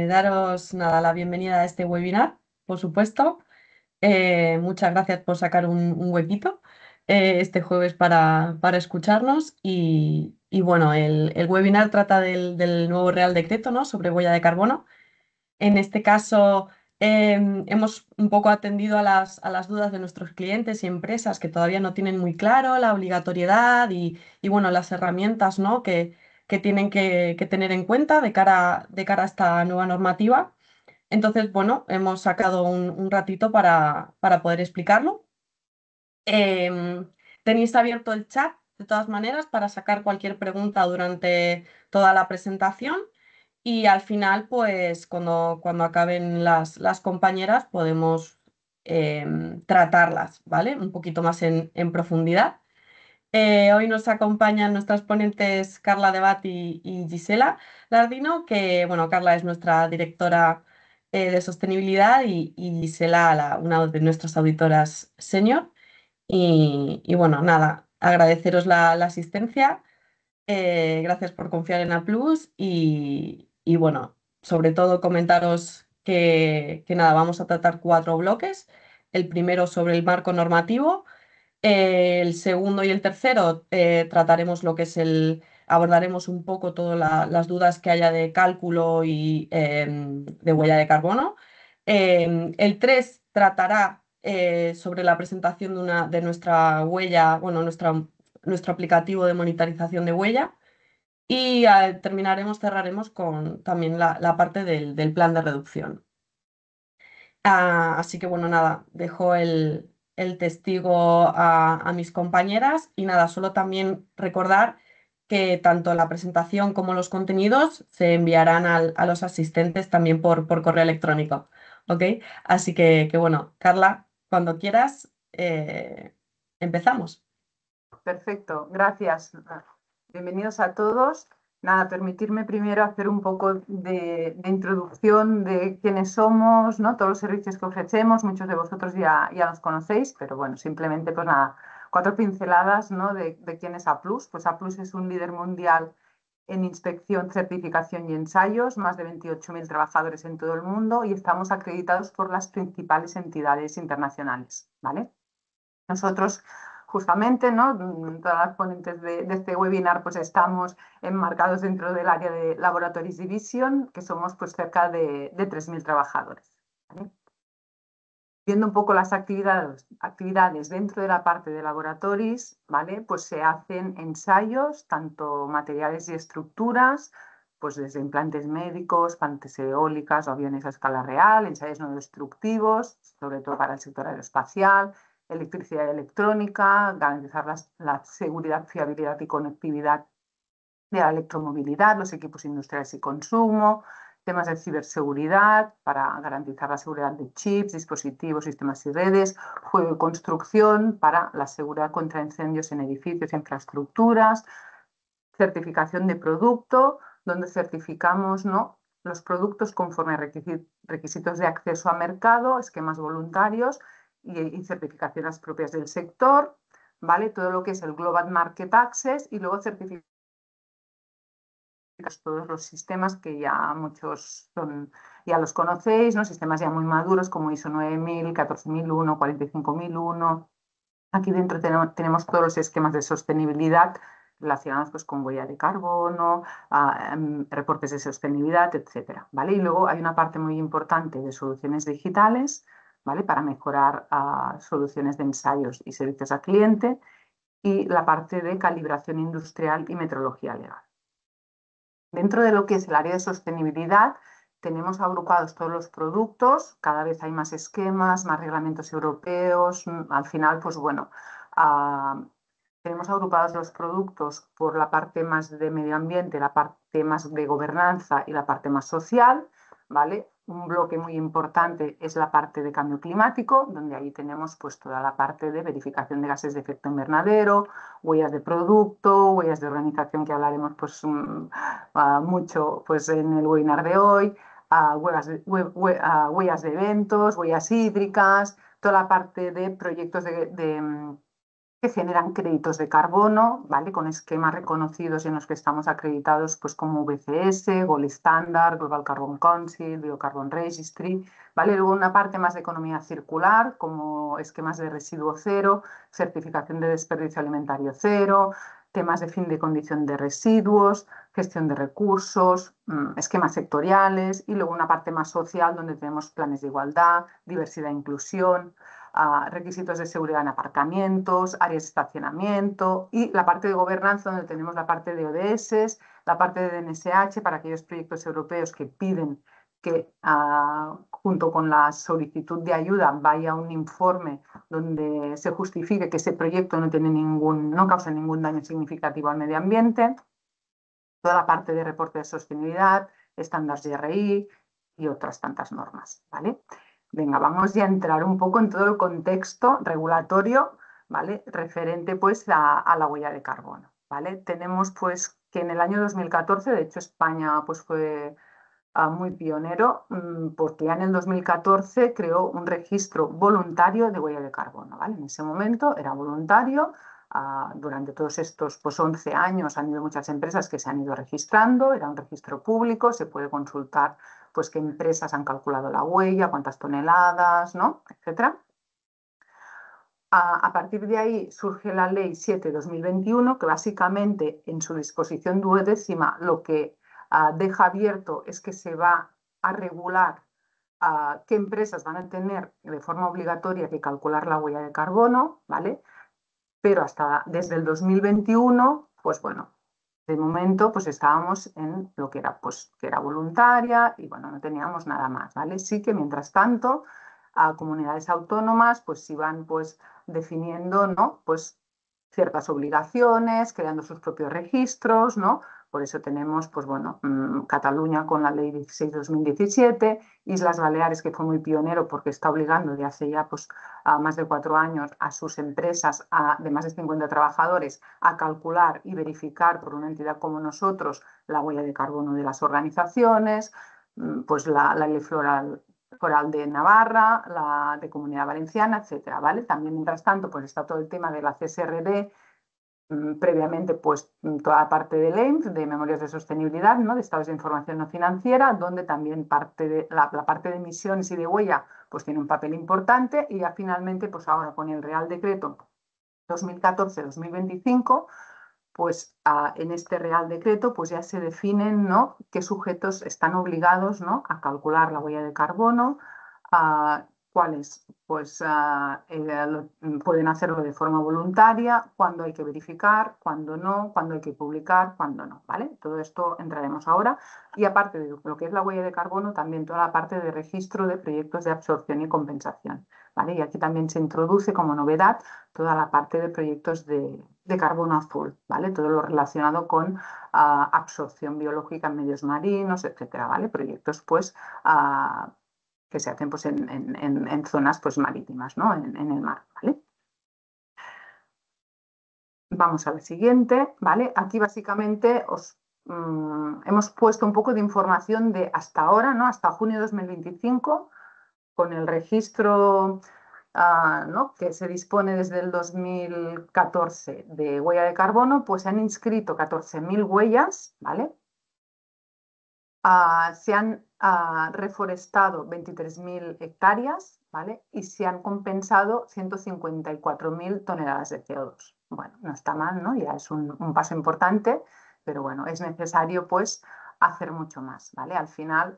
Daros nada, la bienvenida a este webinar, por supuesto. Muchas gracias por sacar un huequito este jueves para escucharnos. Y bueno, el webinar trata del nuevo Real Decreto, ¿no?, sobre huella de carbono. En este caso, hemos un poco atendido a las dudas de nuestros clientes y empresas que todavía no tienen muy claro la obligatoriedad y bueno, las herramientas, ¿no?, que tienen que tener en cuenta de cara a esta nueva normativa. Entonces, bueno, hemos sacado un ratito para poder explicarlo. Em, Tenéis abierto el chat de todas maneras para sacar cualquier pregunta durante toda la presentación y al final, pues cuando acaben las compañeras, podemos tratarlas, ¿vale? Un poquito más en profundidad. Hoy nos acompañan nuestras ponentes Carla Debati y Gisela Lardino, que, bueno, Carla es nuestra directora de sostenibilidad y Gisela una de nuestras auditoras senior. Y bueno, nada, agradeceros la asistencia, gracias por confiar en A Plus y bueno, sobre todo comentaros que nada, vamos a tratar 4 bloques. El primero sobre el marco normativo, el segundo y el tercero trataremos lo que es abordaremos un poco todas las dudas que haya de cálculo y de huella de carbono. El 3 tratará sobre la presentación de nuestra huella, bueno, nuestro aplicativo de monitorización de huella. Y cerraremos con también la parte del plan de reducción. Así que bueno, nada, dejo el testigo a mis compañeras y nada, solo también recordar que tanto la presentación como los contenidos se enviarán a los asistentes también por correo electrónico, ¿ok? Así que bueno, Carla, cuando quieras, empezamos. Perfecto, gracias. Bienvenidos a todos. Nada, permitirme primero hacer un poco de introducción de quiénes somos, ¿no? Todos los servicios que ofrecemos. Muchos de vosotros ya los conocéis, pero bueno, simplemente pues nada, 4 pinceladas, ¿no?, de quién es A Plus. Pues A Plus es un líder mundial en inspección, certificación y ensayos, más de 28.000 trabajadores en todo el mundo y estamos acreditados por las principales entidades internacionales, ¿vale? Nosotros, justamente, ¿no?, todas las ponentes de este webinar, pues estamos enmarcados dentro del área de Laboratories Division, que somos pues cerca de 3.000 trabajadores, ¿vale? Viendo un poco las actividades dentro de la parte de laboratories, ¿vale?, pues se hacen ensayos, tanto materiales y estructuras, pues desde implantes médicos, plantas eólicas o aviones a escala real, ensayos no destructivos, sobre todo para el sector aeroespacial, electricidad y electrónica, garantizar la seguridad, fiabilidad y conectividad de la electromovilidad, los equipos industriales y consumo, temas de ciberseguridad para garantizar la seguridad de chips, dispositivos, sistemas y redes, juego y construcción para la seguridad contra incendios en edificios e infraestructuras, certificación de producto, donde certificamos, ¿no?, los productos conforme a requisitos de acceso a mercado, esquemas voluntarios y certificaciones propias del sector, ¿vale? Todo lo que es el Global Market Access y luego certificamos todos los sistemas que ya muchos ya los conocéis, ¿no?, sistemas ya muy maduros como ISO 9000, 14001, 45001. Aquí dentro tenemos todos los esquemas de sostenibilidad relacionados pues con huella de carbono, reportes de sostenibilidad, etcétera, ¿vale? Y luego hay una parte muy importante de soluciones digitales, ¿vale?, para mejorar soluciones de ensayos y servicios al cliente, y la parte de calibración industrial y metrología legal. Dentro de lo que es el área de sostenibilidad, tenemos agrupados todos los productos, cada vez hay más esquemas, más reglamentos europeos. Al final, pues bueno, tenemos agrupados los productos por la parte más de medio ambiente, la parte más de gobernanza y la parte más social, ¿vale? Un bloque muy importante es la parte de cambio climático, donde ahí tenemos pues toda la parte de verificación de gases de efecto invernadero, huellas de producto, huellas de organización, que hablaremos pues mucho pues en el webinar de hoy, huellas de eventos, huellas hídricas, toda la parte de proyectos que generan créditos de carbono, ¿vale? Con esquemas reconocidos en los que estamos acreditados pues, como VCS, Gold Standard, Global Carbon Council, Biocarbon Registry, ¿vale? Luego una parte más de economía circular, como esquemas de residuo cero, certificación de desperdicio alimentario cero, temas de fin de condición de residuos, gestión de recursos, esquemas sectoriales y luego una parte más social donde tenemos planes de igualdad, diversidad e inclusión, requisitos de seguridad en aparcamientos, áreas de estacionamiento y la parte de gobernanza donde tenemos la parte de ODS, la parte de DNSH para aquellos proyectos europeos que piden que junto con la solicitud de ayuda vaya un informe donde se justifique que ese proyecto no causa ningún daño significativo al medio ambiente, toda la parte de reporte de sostenibilidad, estándares GRI y otras tantas normas, ¿vale? Venga, vamos ya a entrar un poco en todo el contexto regulatorio, ¿vale? Referente pues a la huella de carbono, ¿vale? Tenemos pues que en el año 2014, de hecho España pues fue muy pionero, porque ya en el 2014 creó un registro voluntario de huella de carbono, ¿vale? En ese momento era voluntario. Durante todos estos pues, 11 años han habido muchas empresas que se han ido registrando, era un registro público, se puede consultar pues, qué empresas han calculado la huella, cuántas toneladas, ¿no? Etcétera. A partir de ahí surge la Ley 7/2021, que básicamente en su disposición duodécima lo que deja abierto es que se va a regular qué empresas van a tener de forma obligatoria que calcular la huella de carbono, ¿vale? Pero hasta desde el 2021, pues bueno, de momento pues estábamos en lo que era, pues, que era voluntaria y bueno, no teníamos nada más, ¿vale? Sí que mientras tanto a comunidades autónomas pues iban pues definiendo, ¿no? Pues ciertas obligaciones, creando sus propios registros, ¿no? Por eso tenemos, pues bueno, Cataluña con la Ley 16/2017, Islas Baleares, que fue muy pionero porque está obligando de hace ya pues, a más de 4 años a sus empresas de más de 50 trabajadores a calcular y verificar por una entidad como nosotros la huella de carbono de las organizaciones, pues la Ley Foral de Navarra, la de Comunidad Valenciana, etcétera, ¿vale? También, mientras tanto, pues está todo el tema de la CSRD, previamente pues toda la parte del EIMF, de Memorias de Sostenibilidad, ¿no? De estados de información no financiera, donde también la parte de emisiones y de huella pues tiene un papel importante y ya finalmente pues ahora con el Real Decreto 2014-2025 pues en este Real Decreto pues ya se definen, ¿no? Qué sujetos están obligados, ¿no? A calcular la huella de carbono, cuáles pues pueden hacerlo de forma voluntaria, cuándo hay que verificar, cuándo no, cuándo hay que publicar, cuándo no, ¿vale? Todo esto entraremos ahora. Y aparte de lo que es la huella de carbono, también toda la parte de registro de proyectos de absorción y compensación, ¿vale? Y aquí también se introduce como novedad toda la parte de proyectos de carbono azul, ¿vale? Todo lo relacionado con absorción biológica en medios marinos, etcétera, ¿vale? Proyectos, pues, que se hacen pues, en zonas pues, marítimas, ¿no? En el mar, ¿vale? Vamos al siguiente, ¿vale? Aquí básicamente hemos puesto un poco de información de hasta ahora, ¿no? Hasta junio de 2025, con el registro ¿no? que se dispone desde el 2014 de huella de carbono, pues se han inscrito 14.000 huellas, ¿vale? Se han reforestado 23.000 hectáreas, ¿vale? Y se han compensado 154.000 toneladas de CO2. Bueno, no está mal, ¿no? Ya es un paso importante, pero bueno, es necesario pues hacer mucho más, ¿vale? Al final,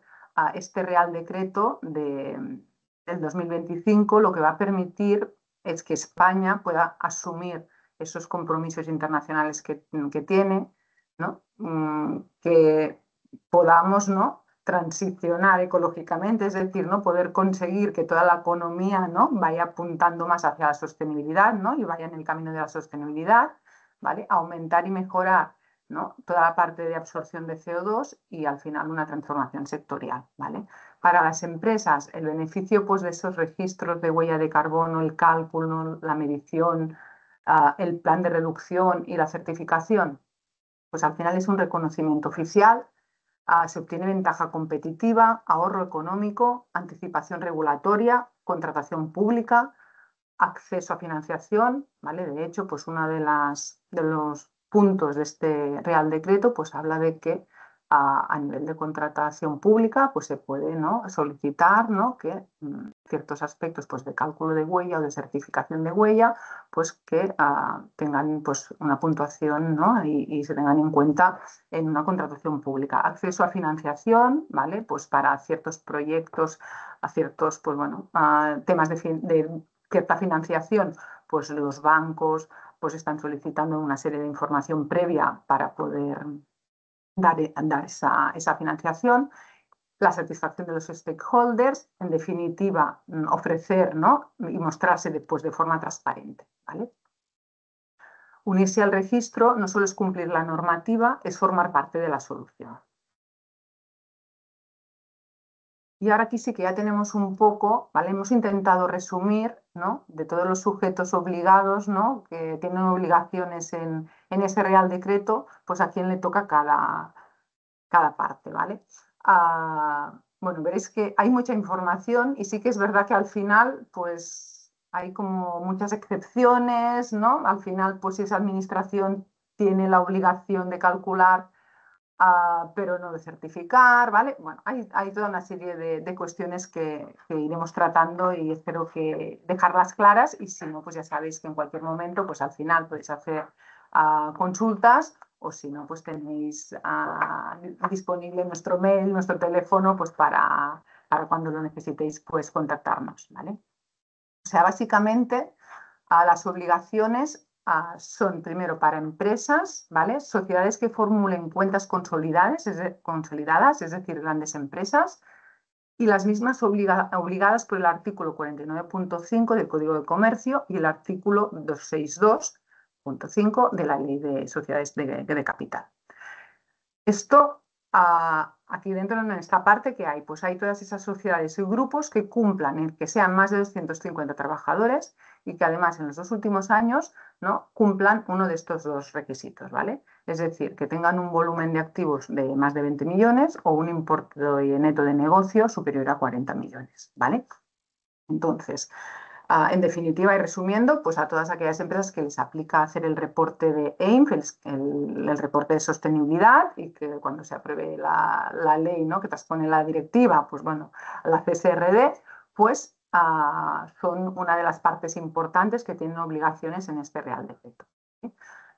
este Real Decreto del 2025 lo que va a permitir es que España pueda asumir esos compromisos internacionales que tiene, ¿no? Que podamos, ¿no? Transicionar ecológicamente, es decir, ¿no? Poder conseguir que toda la economía, ¿no? Vaya apuntando más hacia la sostenibilidad, ¿no? Y vaya en el camino de la sostenibilidad, ¿vale? Aumentar y mejorar, ¿no? Toda la parte de absorción de CO2 y al final una transformación sectorial, ¿vale? Para las empresas, el beneficio pues, de esos registros de huella de carbono, el cálculo, la medición, el plan de reducción y la certificación, pues al final es un reconocimiento oficial. Se obtiene ventaja competitiva, ahorro económico, anticipación regulatoria, contratación pública, acceso a financiación, ¿vale? De hecho, pues uno de los puntos de este Real Decreto pues habla de que a nivel de contratación pública pues se puede, ¿no?, solicitar, ¿no?, que ciertos aspectos pues de cálculo de huella o de certificación de huella pues que tengan pues una puntuación, ¿no?, y se tengan en cuenta en una contratación pública. Acceso a financiación, ¿vale?, pues para ciertos proyectos, a ciertos pues bueno, temas de cierta financiación, pues los bancos pues están solicitando una serie de información previa para poder dar esa financiación. La satisfacción de los stakeholders, en definitiva, ofrecer, ¿no?, y mostrarse después de forma transparente, ¿vale? Unirse al registro no solo es cumplir la normativa, es formar parte de la solución. Y ahora aquí sí que ya tenemos un poco, ¿vale? Hemos intentado resumir, ¿no?, de todos los sujetos obligados, ¿no?, que tienen obligaciones en ese Real Decreto, pues a quién le toca cada parte, ¿vale? Bueno, veréis que hay mucha información y sí que es verdad que al final, pues hay como muchas excepciones, ¿no? Al final, pues si esa administración tiene la obligación de calcular, pero no de certificar, ¿vale? Bueno, hay toda una serie de cuestiones que iremos tratando y espero que dejarlas claras, y si no, pues ya sabéis que en cualquier momento, pues al final podéis hacer consultas, o si no, pues tenéis disponible nuestro mail, nuestro teléfono, pues para cuando lo necesitéis, pues contactarnos, ¿vale? O sea, básicamente las obligaciones son primero para empresas, ¿vale?, sociedades que formulen cuentas consolidadas, es decir, grandes empresas, y las mismas obligadas por el artículo 49.5 del Código de Comercio y el artículo 262.5 de la Ley de Sociedades de Capital. Esto, aquí dentro en esta parte que hay, pues hay todas esas sociedades y grupos que cumplan, que sean más de 250 trabajadores y que además en los 2 últimos años, ¿no?, cumplan uno de estos dos requisitos, ¿vale? Es decir, que tengan un volumen de activos de más de 20 millones o un importe neto de negocio superior a 40 millones, ¿vale? Entonces, en definitiva y resumiendo, pues a todas aquellas empresas que les aplica hacer el reporte de AIMF, el reporte de sostenibilidad, y que cuando se apruebe la ley, ¿no?, que transpone la directiva, pues bueno, la CSRD, pues son una de las partes importantes que tienen obligaciones en este Real Decreto.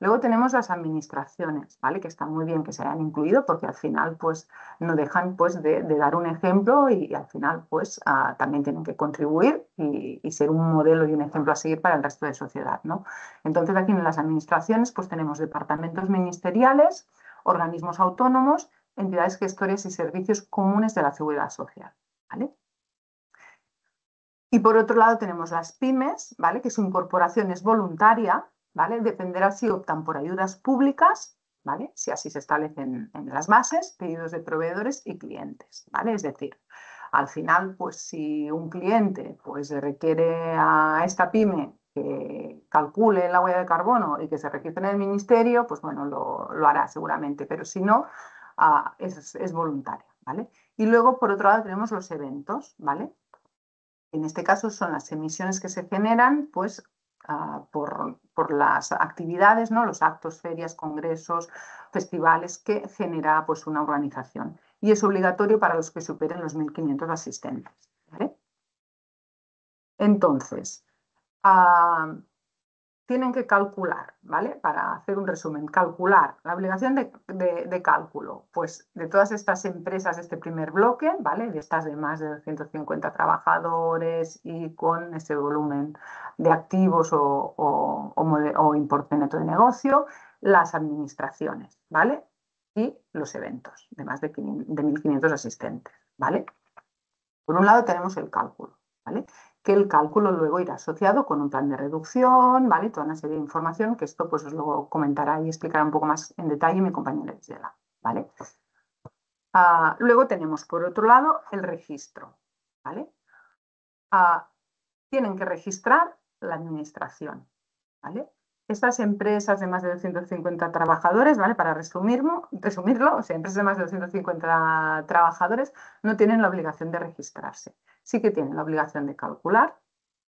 Luego tenemos las administraciones, ¿vale?, que está muy bien que se hayan incluido porque al final pues no dejan pues de dar un ejemplo y al final pues también tienen que contribuir y ser un modelo y un ejemplo a seguir para el resto de sociedad, ¿no? Entonces aquí en las administraciones pues tenemos departamentos ministeriales, organismos autónomos, entidades gestoras y servicios comunes de la seguridad social, ¿vale? Y por otro lado tenemos las pymes, ¿vale?, que su incorporación es voluntaria, ¿vale? Dependerá si optan por ayudas públicas, ¿vale?, si así se establecen en las bases, pedidos de proveedores y clientes, ¿vale? Es decir, al final, pues si un cliente pues requiere a esta pyme que calcule la huella de carbono y que se registre en el ministerio, pues bueno, lo hará seguramente, pero si no, es voluntaria, ¿vale? Y luego, por otro lado, tenemos los eventos, ¿vale? En este caso son las emisiones que se generan pues, por las actividades, ¿no?, los actos, ferias, congresos, festivales que genera pues, una organización. Y es obligatorio para los que superen los 1.500 asistentes, ¿vale? Entonces, tienen que calcular, ¿vale? Para hacer un resumen, calcular la obligación de cálculo, pues de todas estas empresas de este primer bloque, ¿vale?, de estas de más de 250 trabajadores y con ese volumen de activos o importe neto de negocio, las administraciones, ¿vale?, y los eventos de más de 1.500 asistentes, ¿vale? Por un lado tenemos el cálculo, ¿vale?, que el cálculo luego irá asociado con un plan de reducción, ¿vale?, toda una serie de información que esto pues os lo comentará y explicará un poco más en detalle mi compañera Gisela, ¿vale? Luego tenemos por otro lado el registro, ¿vale? Tienen que registrar la administración, ¿vale? Estas empresas de más de 250 trabajadores, ¿vale?, para resumirlo, o sea, empresas de más de 250 trabajadores no tienen la obligación de registrarse. Sí que tienen la obligación de calcular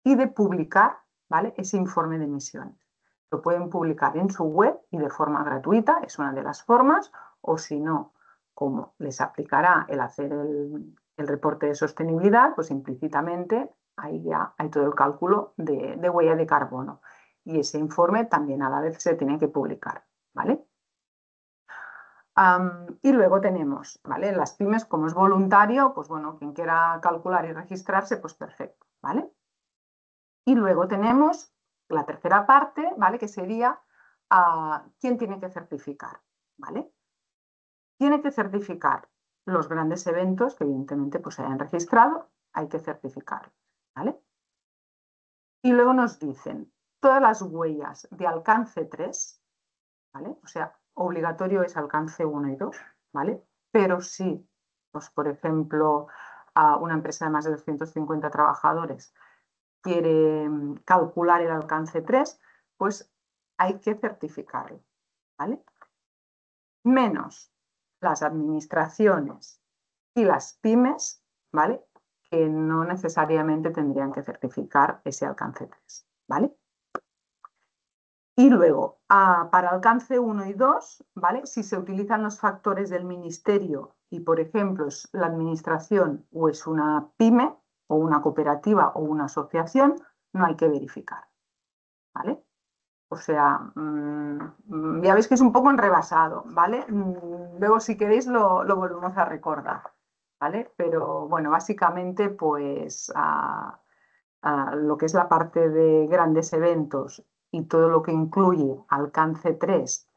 y de publicar ¿vale? Ese informe de emisiones. Lo pueden publicar en su web y de forma gratuita, es una de las formas, o si no, como les aplicará el hacer el reporte de sostenibilidad, pues implícitamente ahí ya hay todo el cálculo de huella de carbono. Y ese informe también a la vez se tiene que publicar, ¿vale? Y luego tenemos, ¿vale? Las pymes, como es voluntario, pues bueno, quien quiera calcular y registrarse, pues perfecto, ¿vale? Y luego tenemos la tercera parte, ¿vale? Que sería quién tiene que certificar, ¿vale? Tiene que certificar los grandes eventos que evidentemente pues, se hayan registrado, hay que certificar, ¿vale? Y luego nos dicen todas las huellas de alcance 3, ¿vale? O sea, obligatorio es alcance 1 y 2, ¿vale? Pero si, pues, por ejemplo, una empresa de más de 250 trabajadores quiere calcular el alcance 3, pues hay que certificarlo, ¿vale? Menos las administraciones y las pymes, ¿vale? Que no necesariamente tendrían que certificar ese alcance 3, ¿vale? Y luego, para alcance 1 y 2, ¿vale? Si se utilizan los factores del ministerio y, por ejemplo, es la administración o es una pyme o una cooperativa o una asociación, no hay que verificar, ¿vale? O sea, ya veis que es un poco enrebasado, ¿vale? Luego, si queréis, lo volvemos a recordar, ¿vale? Pero, bueno, básicamente, pues, lo que es la parte de grandes eventos y todo lo que incluye alcance 3,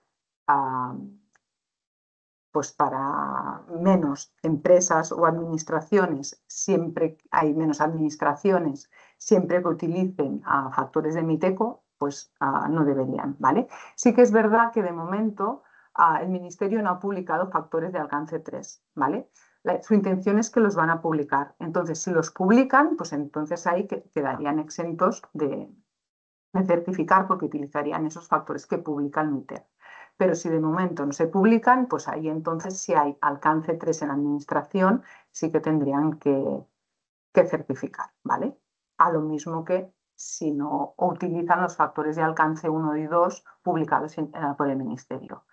pues para menos empresas o administraciones, siempre hay menos administraciones, siempre que utilicen factores de Miteco, pues no deberían, ¿vale? Sí que es verdad que de momento el Ministerio no ha publicado factores de alcance 3, ¿vale? Su intención es que los van a publicar. Entonces, si los publican, pues entonces ahí quedarían exentos de certificar porque utilizarían esos factores que publica el MITER. Pero si de momento no se publican, pues ahí entonces si hay alcance 3 en administración, sí que tendrían que certificar, ¿vale? A lo mismo que si no utilizan los factores de alcance 1 y 2 publicados por el Ministerio.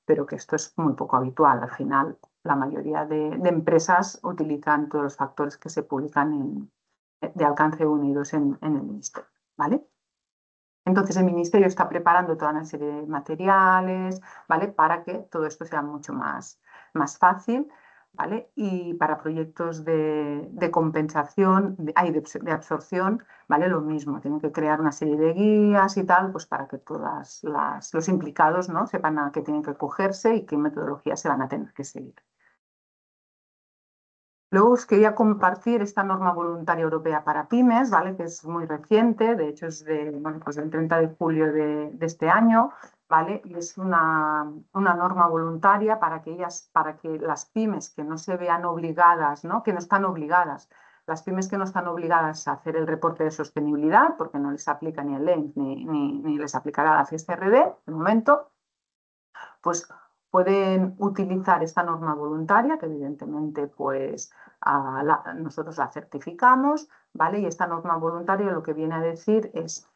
Pero que esto es muy poco habitual. Al final, la mayoría de empresas utilizan todos los factores que se publican de alcance 1 y 2 en el Ministerio, ¿vale? Entonces, el Ministerio está preparando toda una serie de materiales, ¿vale? Para que todo esto sea mucho más fácil, ¿vale? Y para proyectos de compensación, de absorción, ¿vale? Lo mismo, tienen que crear una serie de guías y tal, pues para que todos los implicados, ¿no? Sepan a qué tienen que cogerse y qué metodologías se van a tener que seguir. Luego os quería compartir esta norma voluntaria europea para pymes, ¿vale? Que es muy reciente, de hecho es pues del 30 de julio de este año, ¿vale? Y es una norma voluntaria para que las pymes que no se vean obligadas, ¿no? Que no están obligadas, las pymes que no están obligadas a hacer el reporte de sostenibilidad, porque no les aplica ni el ENC ni les aplicará la CSRD de momento, pues pueden utilizar esta norma voluntaria, que evidentemente pues nosotros la certificamos, ¿vale? Y esta norma voluntaria lo que viene a decir es,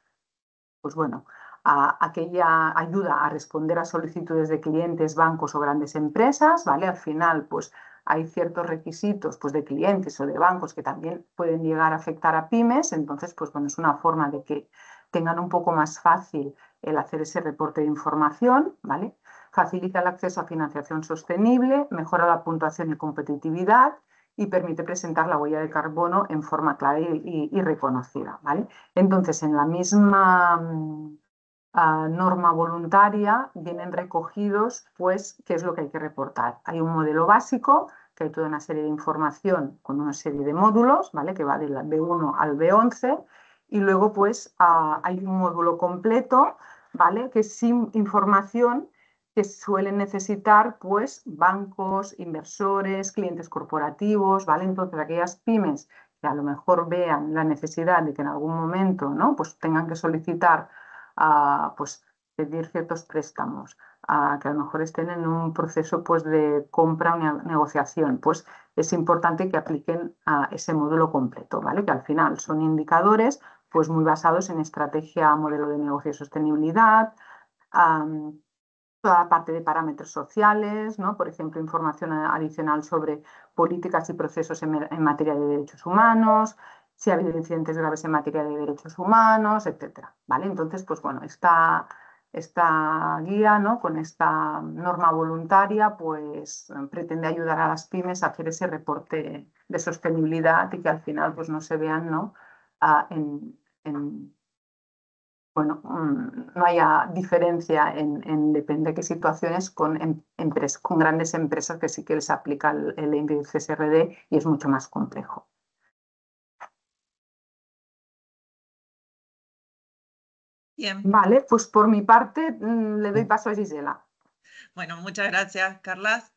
pues bueno, aquella ayuda a responder a solicitudes de clientes, bancos o grandes empresas, ¿vale? Al final, pues hay ciertos requisitos pues, de clientes o de bancos que también pueden llegar a afectar a pymes, entonces, pues bueno, es una forma de que tengan un poco más fácil el hacer ese reporte de información, ¿vale? Facilita el acceso a financiación sostenible, mejora la puntuación y competitividad y permite presentar la huella de carbono en forma clara y reconocida, ¿vale? Entonces, en la misma norma voluntaria vienen recogidos, pues, qué es lo que hay que reportar. Hay un modelo básico, que hay toda una serie de información con una serie de módulos, ¿vale? Que va del B1 al B11, y luego, pues, hay un módulo completo, ¿vale? Que es información que suelen necesitar, pues, bancos, inversores, clientes corporativos, ¿vale? Entonces, aquellas pymes que a lo mejor vean la necesidad de que en algún momento, ¿no? Pues tengan que solicitar pues, pedir ciertos préstamos, que a lo mejor estén en un proceso pues, de compra o negociación, pues es importante que apliquen ese módulo completo, ¿vale? Que al final son indicadores pues muy basados en estrategia, modelo de negocio y sostenibilidad, toda la parte de parámetros sociales, ¿no? Por ejemplo, información adicional sobre políticas y procesos en materia de derechos humanos, si ha habido incidentes graves en materia de derechos humanos, etcétera, ¿vale? Entonces, pues bueno, esta guía, ¿no? Con esta norma voluntaria, pues pretende ayudar a las pymes a hacer ese reporte de sostenibilidad y que al final pues no se vean, ¿no? Bueno, no haya diferencia en depende de qué situaciones con grandes empresas que sí que les aplica el índice CSRD y es mucho más complejo. Bien. Vale, pues por mi parte le doy paso a Gisela. Bueno, muchas gracias, Carlas.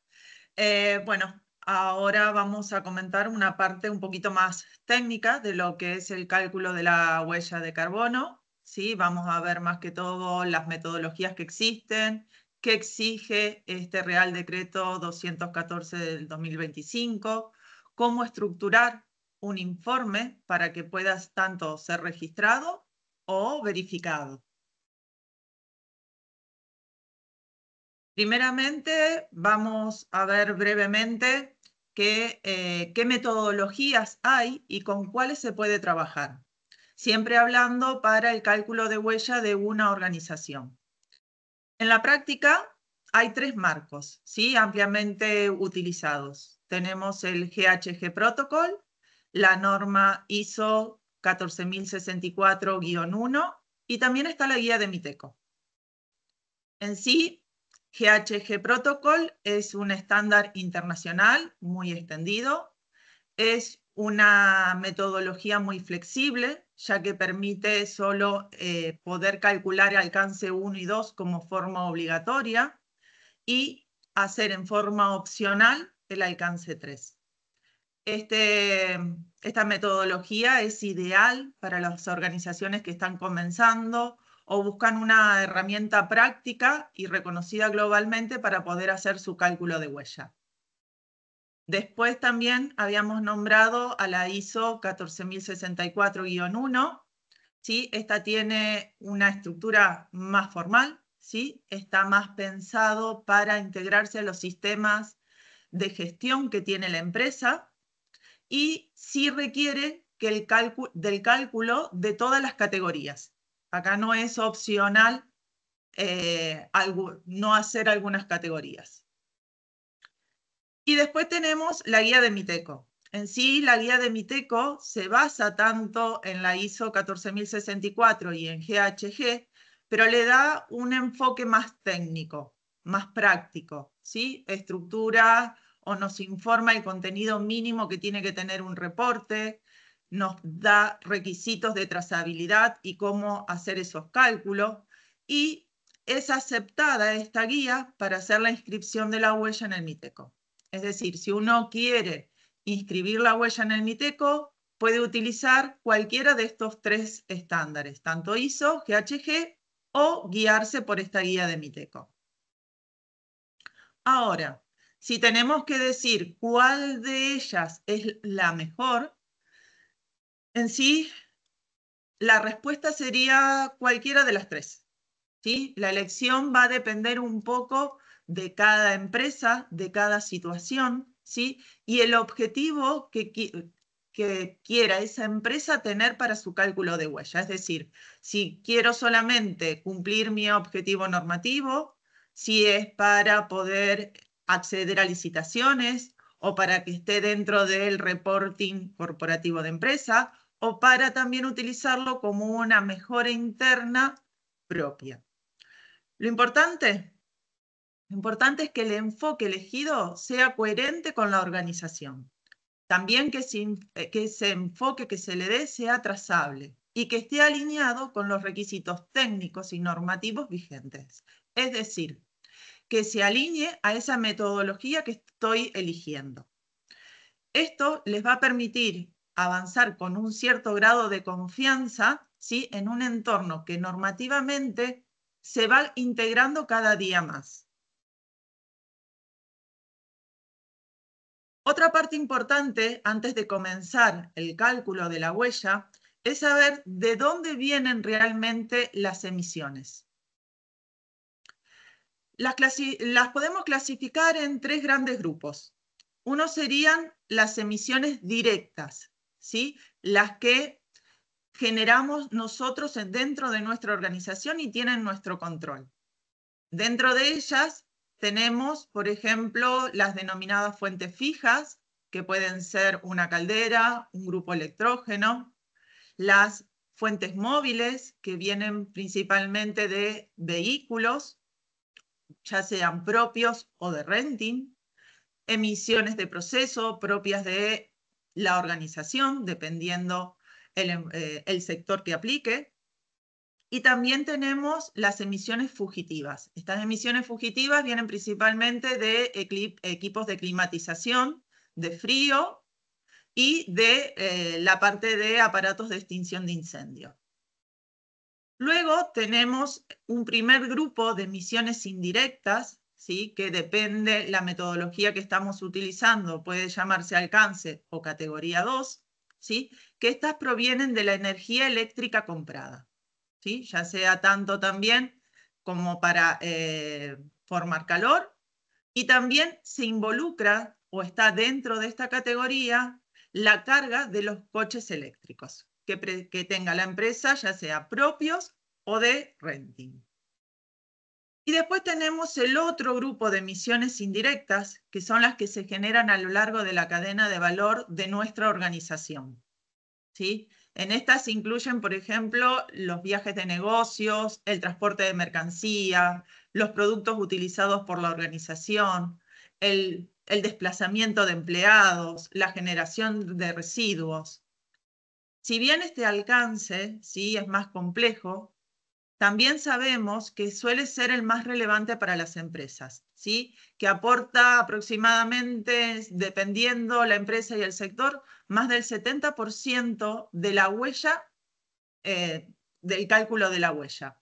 Bueno, ahora vamos a comentar una parte un poquito más técnica de lo que es el cálculo de la huella de carbono. ¿Sí? Vamos a ver más que todo las metodologías que existen, qué exige este Real Decreto 214 del 2025, cómo estructurar un informe para que pueda tanto ser registrado o verificado. Primeramente, vamos a ver brevemente qué metodologías hay y con cuáles se puede trabajar. Siempre hablando para el cálculo de huella de una organización. En la práctica hay 3 marcos, ¿sí? Ampliamente utilizados. Tenemos el GHG Protocol, la norma ISO 14064-1 y también está la guía de MITECO. En sí, GHG Protocol es un estándar internacional muy extendido. Es una metodología muy flexible, ya que permite solo poder calcular el alcance 1 y 2 como forma obligatoria y hacer en forma opcional el alcance 3. Esta metodología es ideal para las organizaciones que están comenzando o buscan una herramienta práctica y reconocida globalmente para poder hacer su cálculo de huella. Después también habíamos nombrado a la ISO 14064-1, ¿sí? Esta tiene una estructura más formal, ¿sí? Está más pensado para integrarse a los sistemas de gestión que tiene la empresa y sí requiere que del cálculo de todas las categorías. Acá no es opcional no hacer algunas categorías. Y después tenemos la guía de MITECO. En sí, la guía de MITECO se basa tanto en la ISO 14064 y en GHG, pero le da un enfoque más técnico, más práctico, ¿sí? Estructura o nos informa el contenido mínimo que tiene que tener un reporte, nos da requisitos de trazabilidad y cómo hacer esos cálculos, y es aceptada esta guía para hacer la inscripción de la huella en el MITECO. Es decir, si uno quiere inscribir la huella en el MITECO, puede utilizar cualquiera de estos 3 estándares, tanto ISO, GHG o guiarse por esta guía de MITECO. Ahora, si tenemos que decir cuál de ellas es la mejor, en sí, la respuesta sería cualquiera de las 3. ¿Sí? La elección va a depender un poco de cada empresa, de cada situación, ¿sí? Y el objetivo que quiera esa empresa tener para su cálculo de huella. Es decir, si quiero solamente cumplir mi objetivo normativo, si es para poder acceder a licitaciones o para que esté dentro del reporting corporativo de empresa o para también utilizarlo como una mejora interna propia. Lo importante es que el enfoque elegido sea coherente con la organización. También que ese enfoque que se le dé sea trazable y que esté alineado con los requisitos técnicos y normativos vigentes. Es decir, que se alinee a esa metodología que estoy eligiendo. Esto les va a permitir avanzar con un cierto grado de confianza, ¿sí? En un entorno que normativamente se va integrando cada día más. Otra parte importante antes de comenzar el cálculo de la huella es saber de dónde vienen realmente las emisiones. Las podemos clasificar en 3 grandes grupos. Uno serían las emisiones directas, ¿sí? Las que generamos nosotros dentro de nuestra organización y tienen nuestro control. Dentro de ellas tenemos, por ejemplo, las denominadas fuentes fijas, que pueden ser una caldera, un grupo electrógeno, las fuentes móviles, que vienen principalmente de vehículos, ya sean propios o de renting, emisiones de proceso propias de la organización, dependiendo el sector que aplique. Y también tenemos las emisiones fugitivas. Estas emisiones fugitivas vienen principalmente de equipos de climatización, de frío y de la parte de aparatos de extinción de incendio. Luego tenemos un primer grupo de emisiones indirectas, ¿sí? Que depende la metodología que estamos utilizando, puede llamarse alcance o categoría 2, ¿sí? Que estas provienen de la energía eléctrica comprada, ¿sí? Ya sea tanto también como para formar calor, y también se involucra o está dentro de esta categoría la carga de los coches eléctricos que tenga la empresa, ya sea propios o de renting. Y después tenemos el otro grupo de emisiones indirectas, que son las que se generan a lo largo de la cadena de valor de nuestra organización, ¿sí? En estas se incluyen, por ejemplo, los viajes de negocios, el transporte de mercancía, los productos utilizados por la organización, el desplazamiento de empleados, la generación de residuos. Si bien este alcance, ¿sí?, es más complejo, también sabemos que suele ser el más relevante para las empresas, ¿sí? Que aporta aproximadamente, dependiendo la empresa y el sector, más del 70% de la huella, del cálculo de la huella.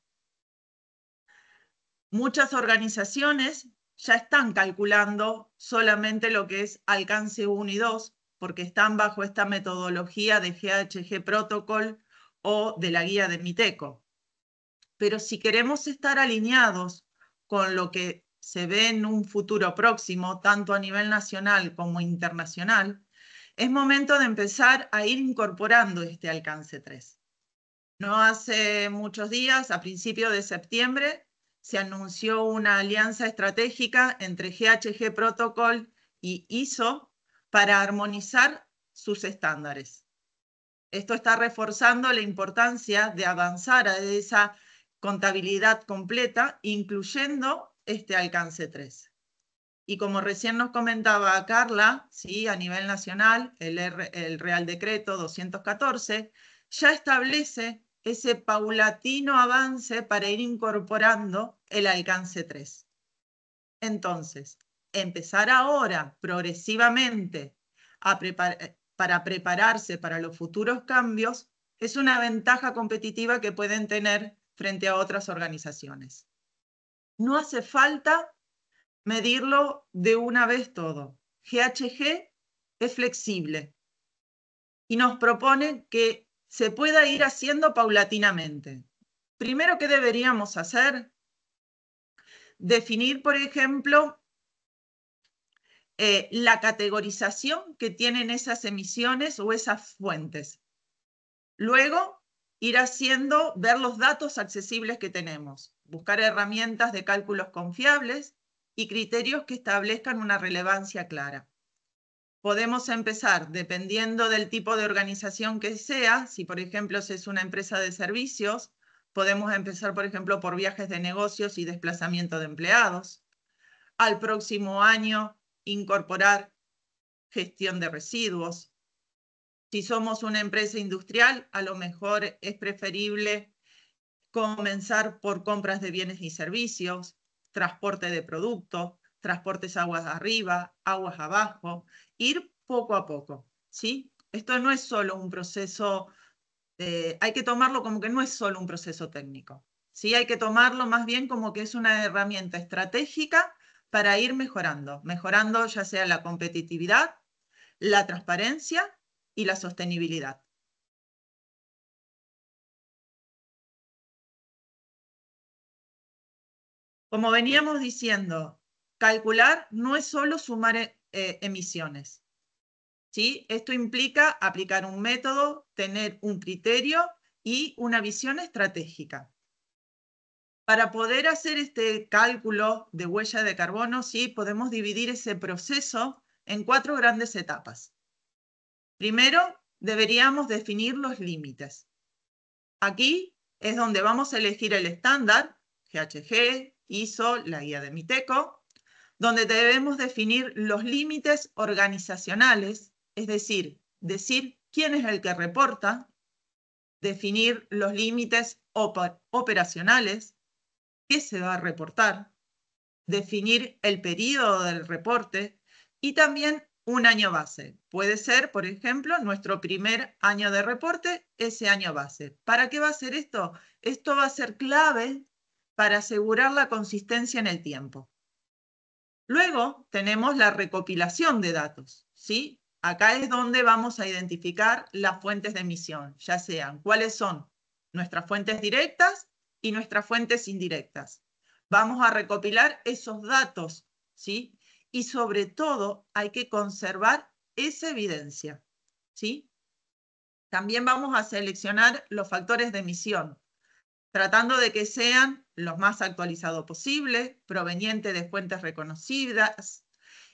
Muchas organizaciones ya están calculando solamente lo que es alcance 1 y 2, porque están bajo esta metodología de GHG Protocol o de la guía de MITECO. Pero si queremos estar alineados con lo que se ve en un futuro próximo, tanto a nivel nacional como internacional, es momento de empezar a ir incorporando este alcance 3. No hace muchos días, a principios de septiembre, se anunció una alianza estratégica entre GHG Protocol y ISO para armonizar sus estándares. Esto está reforzando la importancia de avanzar a esa contabilidad completa, incluyendo este alcance 3. Y como recién nos comentaba Carla, ¿sí?, a nivel nacional, el Real Decreto 214 ya establece ese paulatino avance para ir incorporando el alcance 3. Entonces, empezar ahora, progresivamente, para prepararse para los futuros cambios, es una ventaja competitiva que pueden tener frente a otras organizaciones. No hace falta medirlo de una vez todo. GHG es flexible y nos propone que se pueda ir haciendo paulatinamente. Primero, ¿qué deberíamos hacer? Definir, por ejemplo, la categorización que tienen esas emisiones o esas fuentes. Luego, ir ver los datos accesibles que tenemos, buscar herramientas de cálculos confiables y criterios que establezcan una relevancia clara. Podemos empezar, dependiendo del tipo de organización que sea, si por ejemplo es una empresa de servicios, podemos empezar, por ejemplo, por viajes de negocios y desplazamiento de empleados. Al próximo año, incorporar gestión de residuos. Si somos una empresa industrial, a lo mejor es preferible comenzar por compras de bienes y servicios, transporte de productos, transportes aguas arriba, aguas abajo, ir poco a poco, ¿sí? Esto no es solo un proceso, hay que tomarlo como que no es solo un proceso técnico, ¿sí? Hay que tomarlo más bien como que es una herramienta estratégica para ir mejorando ya sea la competitividad, la transparencia y la sostenibilidad. Como veníamos diciendo, calcular no es solo sumar emisiones, ¿sí? Esto implica aplicar un método, tener un criterio y una visión estratégica. Para poder hacer este cálculo de huella de carbono, sí, podemos dividir ese proceso en 4 grandes etapas. Primero, deberíamos definir los límites. Aquí es donde vamos a elegir el estándar, GHG, ISO, la guía de MITECO, donde debemos definir los límites organizacionales, es decir quién es el que reporta, definir los límites operacionales, qué se va a reportar, definir el periodo del reporte y también un año base. Puede ser, por ejemplo, nuestro primer año de reporte, ese año base. ¿Para qué va a ser esto? Esto va a ser clave para asegurar la consistencia en el tiempo. Luego tenemos la recopilación de datos, ¿sí? Acá es donde vamos a identificar las fuentes de emisión, ya sean cuáles son nuestras fuentes directas y nuestras fuentes indirectas. Vamos a recopilar esos datos, ¿sí? Y sobre todo hay que conservar esa evidencia, ¿sí? También vamos a seleccionar los factores de emisión, tratando de que sean los más actualizados posible, provenientes de fuentes reconocidas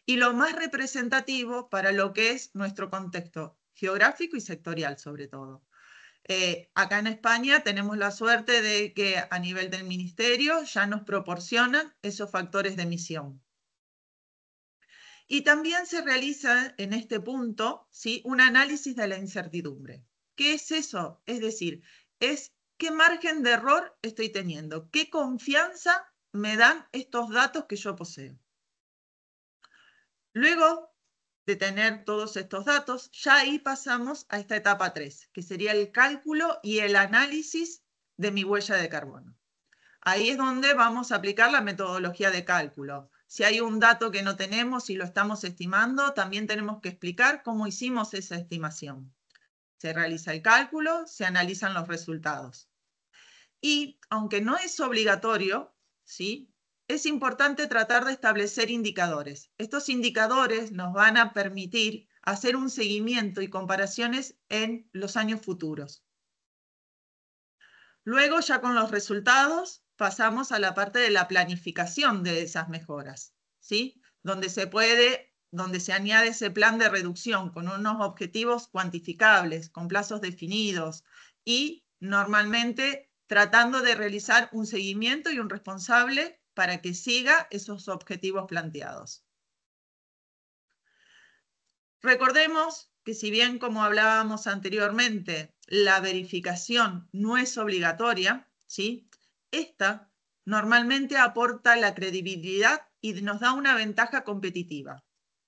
y lo más representativo para lo que es nuestro contexto geográfico y sectorial sobre todo. Acá en España tenemos la suerte de que a nivel del ministerio ya nos proporcionan esos factores de emisión. Y también se realiza en este punto, ¿sí?, un análisis de la incertidumbre. ¿Qué es eso? Es decir, es qué margen de error estoy teniendo, qué confianza me dan estos datos que yo poseo. Luego de tener todos estos datos, ya ahí pasamos a esta etapa 3, que sería el cálculo y el análisis de mi huella de carbono. Ahí es donde vamos a aplicar la metodología de cálculo. Si hay un dato que no tenemos y lo estamos estimando, también tenemos que explicar cómo hicimos esa estimación. Se realiza el cálculo, se analizan los resultados. Y aunque no es obligatorio, ¿sí?, es importante tratar de establecer indicadores. Estos indicadores nos van a permitir hacer un seguimiento y comparaciones en los años futuros. Luego, ya con los resultados, pasamos a la parte de la planificación de esas mejoras, ¿sí?, donde se añade ese plan de reducción con unos objetivos cuantificables, con plazos definidos y normalmente tratando de realizar un seguimiento y un responsable para que siga esos objetivos planteados. Recordemos que si bien, como hablábamos anteriormente, la verificación no es obligatoria, ¿sí?, esta normalmente aporta la credibilidad y nos da una ventaja competitiva,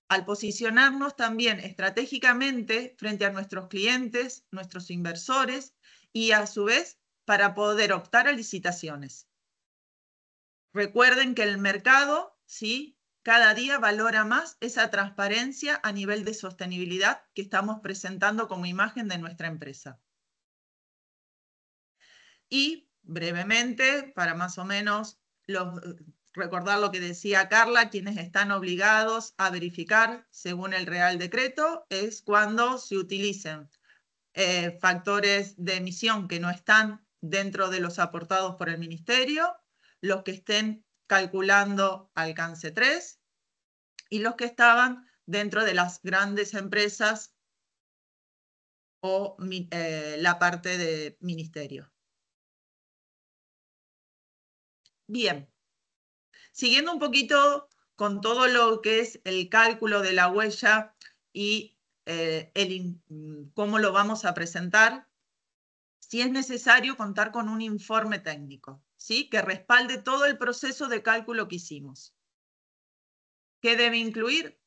al posicionarnos también estratégicamente frente a nuestros clientes, nuestros inversores, y a su vez para poder optar a licitaciones. Recuerden que el mercado, ¿sí?, cada día valora más esa transparencia a nivel de sostenibilidad que estamos presentando como imagen de nuestra empresa. Y brevemente, para más o menos recordar lo que decía Carla, quienes están obligados a verificar según el Real Decreto es cuando se utilicen factores de emisión que no están dentro de los aportados por el Ministerio, los que estén calculando alcance 3 y los que estaban dentro de las grandes empresas o la parte de ministerio. Bien, siguiendo un poquito con todo lo que es el cálculo de la huella y cómo lo vamos a presentar, si es necesario contar con un informe técnico, ¿sí?, que respalde todo el proceso de cálculo que hicimos. ¿Qué debe incluir?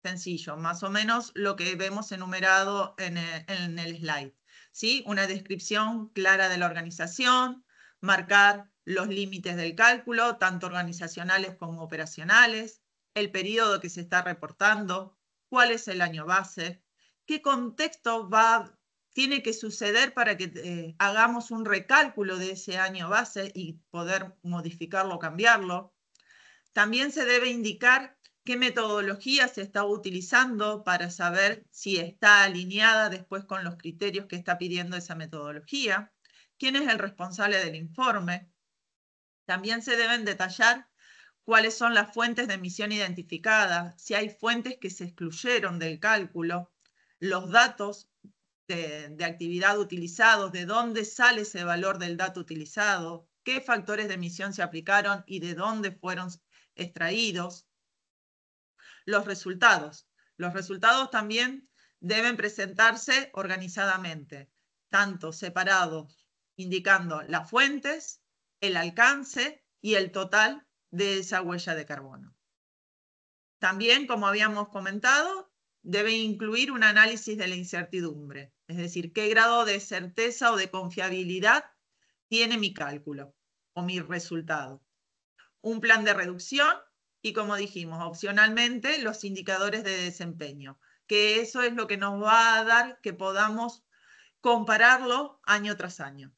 Sencillo, más o menos lo que vemos enumerado en el slide, ¿sí? Una descripción clara de la organización, marcar los límites del cálculo, tanto organizacionales como operacionales, el periodo que se está reportando, cuál es el año base, qué contexto tiene que suceder para que hagamos un recálculo de ese año base y poder modificarlo o cambiarlo. También se debe indicar qué metodología se está utilizando para saber si está alineada después con los criterios que está pidiendo esa metodología, quién es el responsable del informe. También se deben detallar cuáles son las fuentes de emisión identificadas, si hay fuentes que se excluyeron del cálculo, los datos de actividad utilizados, de dónde sale ese valor del dato utilizado, qué factores de emisión se aplicaron y de dónde fueron extraídos. Los resultados. Los resultados también deben presentarse organizadamente, tanto separados, indicando las fuentes, el alcance y el total de esa huella de carbono. También, como habíamos comentado, debe incluir un análisis de la incertidumbre, es decir, qué grado de certeza o de confiabilidad tiene mi cálculo o mi resultado. Un plan de reducción y, como dijimos, opcionalmente los indicadores de desempeño, que eso es lo que nos va a dar que podamos compararlo año tras año.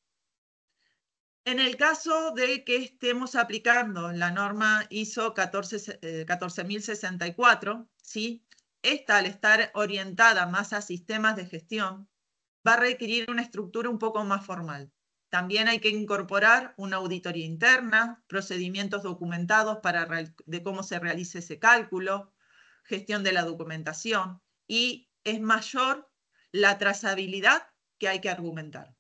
En el caso de que estemos aplicando la norma ISO 14064, ¿sí? Esta, al estar orientada más a sistemas de gestión, va a requerir una estructura un poco más formal. También hay que incorporar una auditoría interna, procedimientos documentados de cómo se realiza ese cálculo, gestión de la documentación, y es mayor la trazabilidad que hay que argumentar.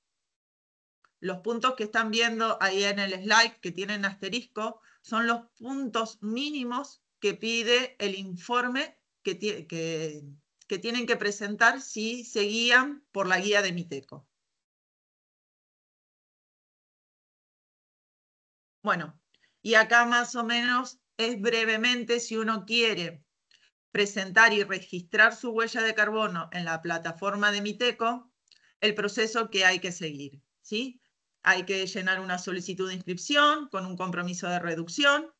Los puntos que están viendo ahí en el slide, que tienen asterisco, son los puntos mínimos que pide el informe que tienen que presentar si se guían por la guía de Miteco. Bueno, y acá más o menos es brevemente, si uno quiere presentar y registrar su huella de carbono en la plataforma de Miteco, el proceso que hay que seguir, ¿sí? Hay que llenar una solicitud de inscripción con un compromiso de reducción,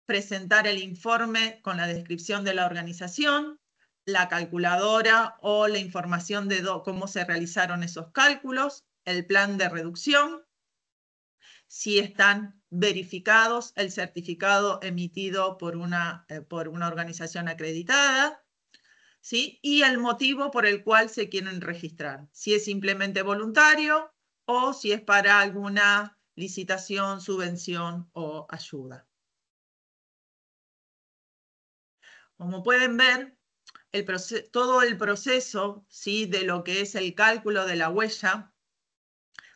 presentar el informe con la descripción de la organización, la calculadora o la información de cómo se realizaron esos cálculos, el plan de reducción, si están verificados, el certificado emitido por una organización acreditada, ¿sí? Y el motivo por el cual se quieren registrar, si es simplemente voluntario o si es para alguna licitación, subvención o ayuda. Como pueden ver, todo el proceso, ¿sí?, de lo que es el cálculo de la huella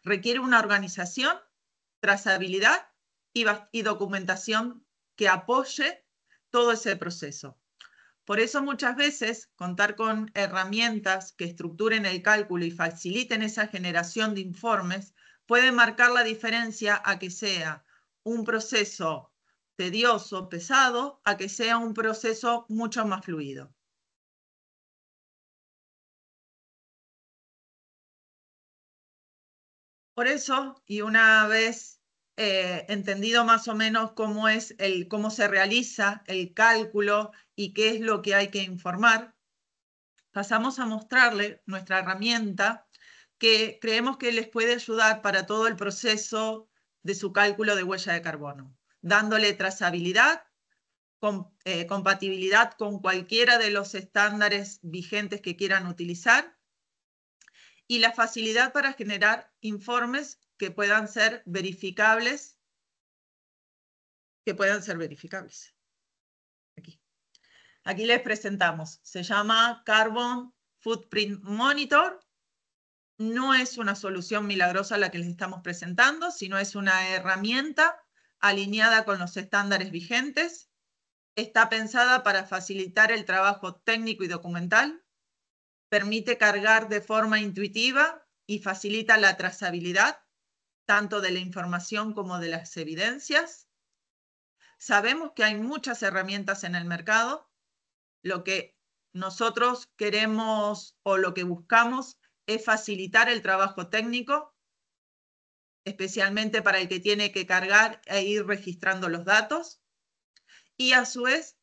requiere una organización, trazabilidad y documentación que apoye todo ese proceso. Por eso muchas veces contar con herramientas que estructuren el cálculo y faciliten esa generación de informes puede marcar la diferencia a que sea un proceso tedioso, pesado, a que sea un proceso mucho más fluido. Por eso, y una vez entendido más o menos cómo se realiza el cálculo y qué es lo que hay que informar, pasamos a mostrarle nuestra herramienta que creemos que les puede ayudar para todo el proceso de su cálculo de huella de carbono, dándole trazabilidad, compatibilidad con cualquiera de los estándares vigentes que quieran utilizar y la facilidad para generar informes que puedan ser verificables. Aquí les presentamos. Se llama Carbon Footprint Monitor. No es una solución milagrosa la que les estamos presentando, sino es una herramienta alineada con los estándares vigentes. Está pensada para facilitar el trabajo técnico y documental. Permite cargar de forma intuitiva y facilita la trazabilidad, tanto de la información como de las evidencias. Sabemos que hay muchas herramientas en el mercado. Lo que nosotros queremos o lo que buscamos es facilitar el trabajo técnico, especialmente para el que tiene que cargar e ir registrando los datos. Y a su vez,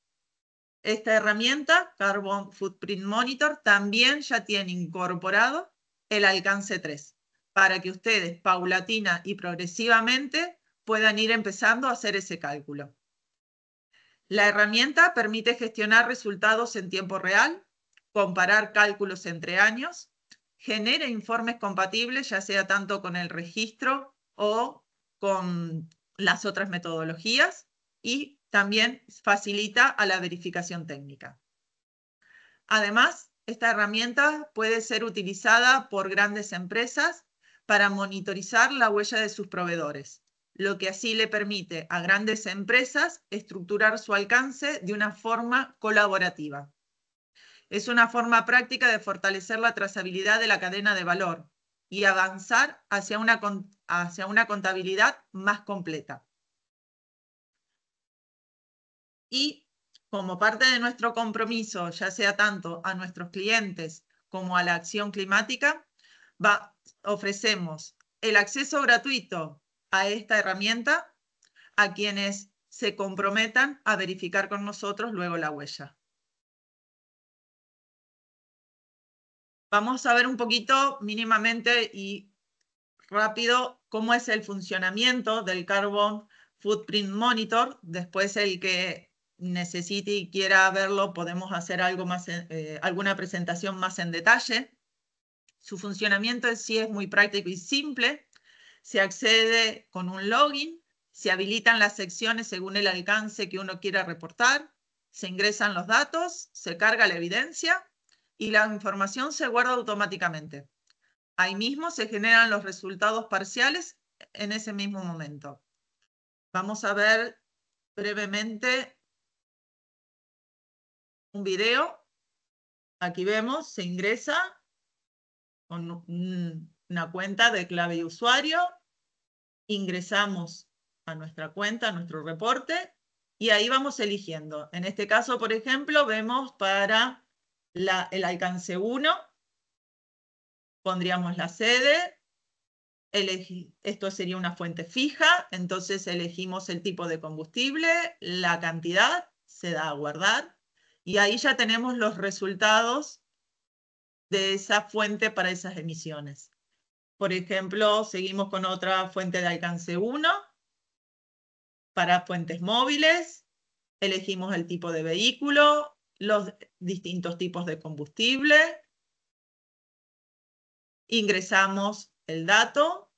esta herramienta, Carbon Footprint Monitor, también ya tiene incorporado el alcance 3, para que ustedes paulatina y progresivamente puedan ir empezando a hacer ese cálculo. La herramienta permite gestionar resultados en tiempo real, comparar cálculos entre años, genera informes compatibles, ya sea tanto con el registro o con las otras metodologías, y también facilita a la verificación técnica. Además, esta herramienta puede ser utilizada por grandes empresas para monitorizar la huella de sus proveedores, lo que así le permite a grandes empresas estructurar su alcance de una forma colaborativa. Es una forma práctica de fortalecer la trazabilidad de la cadena de valor y avanzar hacia una contabilidad más completa. Y como parte de nuestro compromiso, ya sea tanto a nuestros clientes como a la acción climática, ofrecemos el acceso gratuito a esta herramienta a quienes se comprometan a verificar con nosotros luego la huella. Vamos a ver un poquito mínimamente y rápido cómo es el funcionamiento del Carbon Footprint Monitor. Después el que necesite y quiera verlo, podemos hacer algo más, alguna presentación más en detalle. Su funcionamiento en sí es muy práctico y simple. Se accede con un login, se habilitan las secciones según el alcance que uno quiera reportar, se ingresan los datos, se carga la evidencia y la información se guarda automáticamente. Ahí mismo se generan los resultados parciales en ese mismo momento. Vamos a ver brevemente un video. Aquí vemos, se ingresa con una cuenta de clave y usuario. Ingresamos a nuestra cuenta, a nuestro reporte, y ahí vamos eligiendo. En este caso, por ejemplo, vemos para el alcance 1, pondríamos la sede. Esto sería una fuente fija, entonces elegimos el tipo de combustible, la cantidad, se da a guardar, y ahí ya tenemos los resultados de esa fuente para esas emisiones. Por ejemplo, seguimos con otra fuente de alcance 1. Para fuentes móviles, elegimos el tipo de vehículo, los distintos tipos de combustible, ingresamos el dato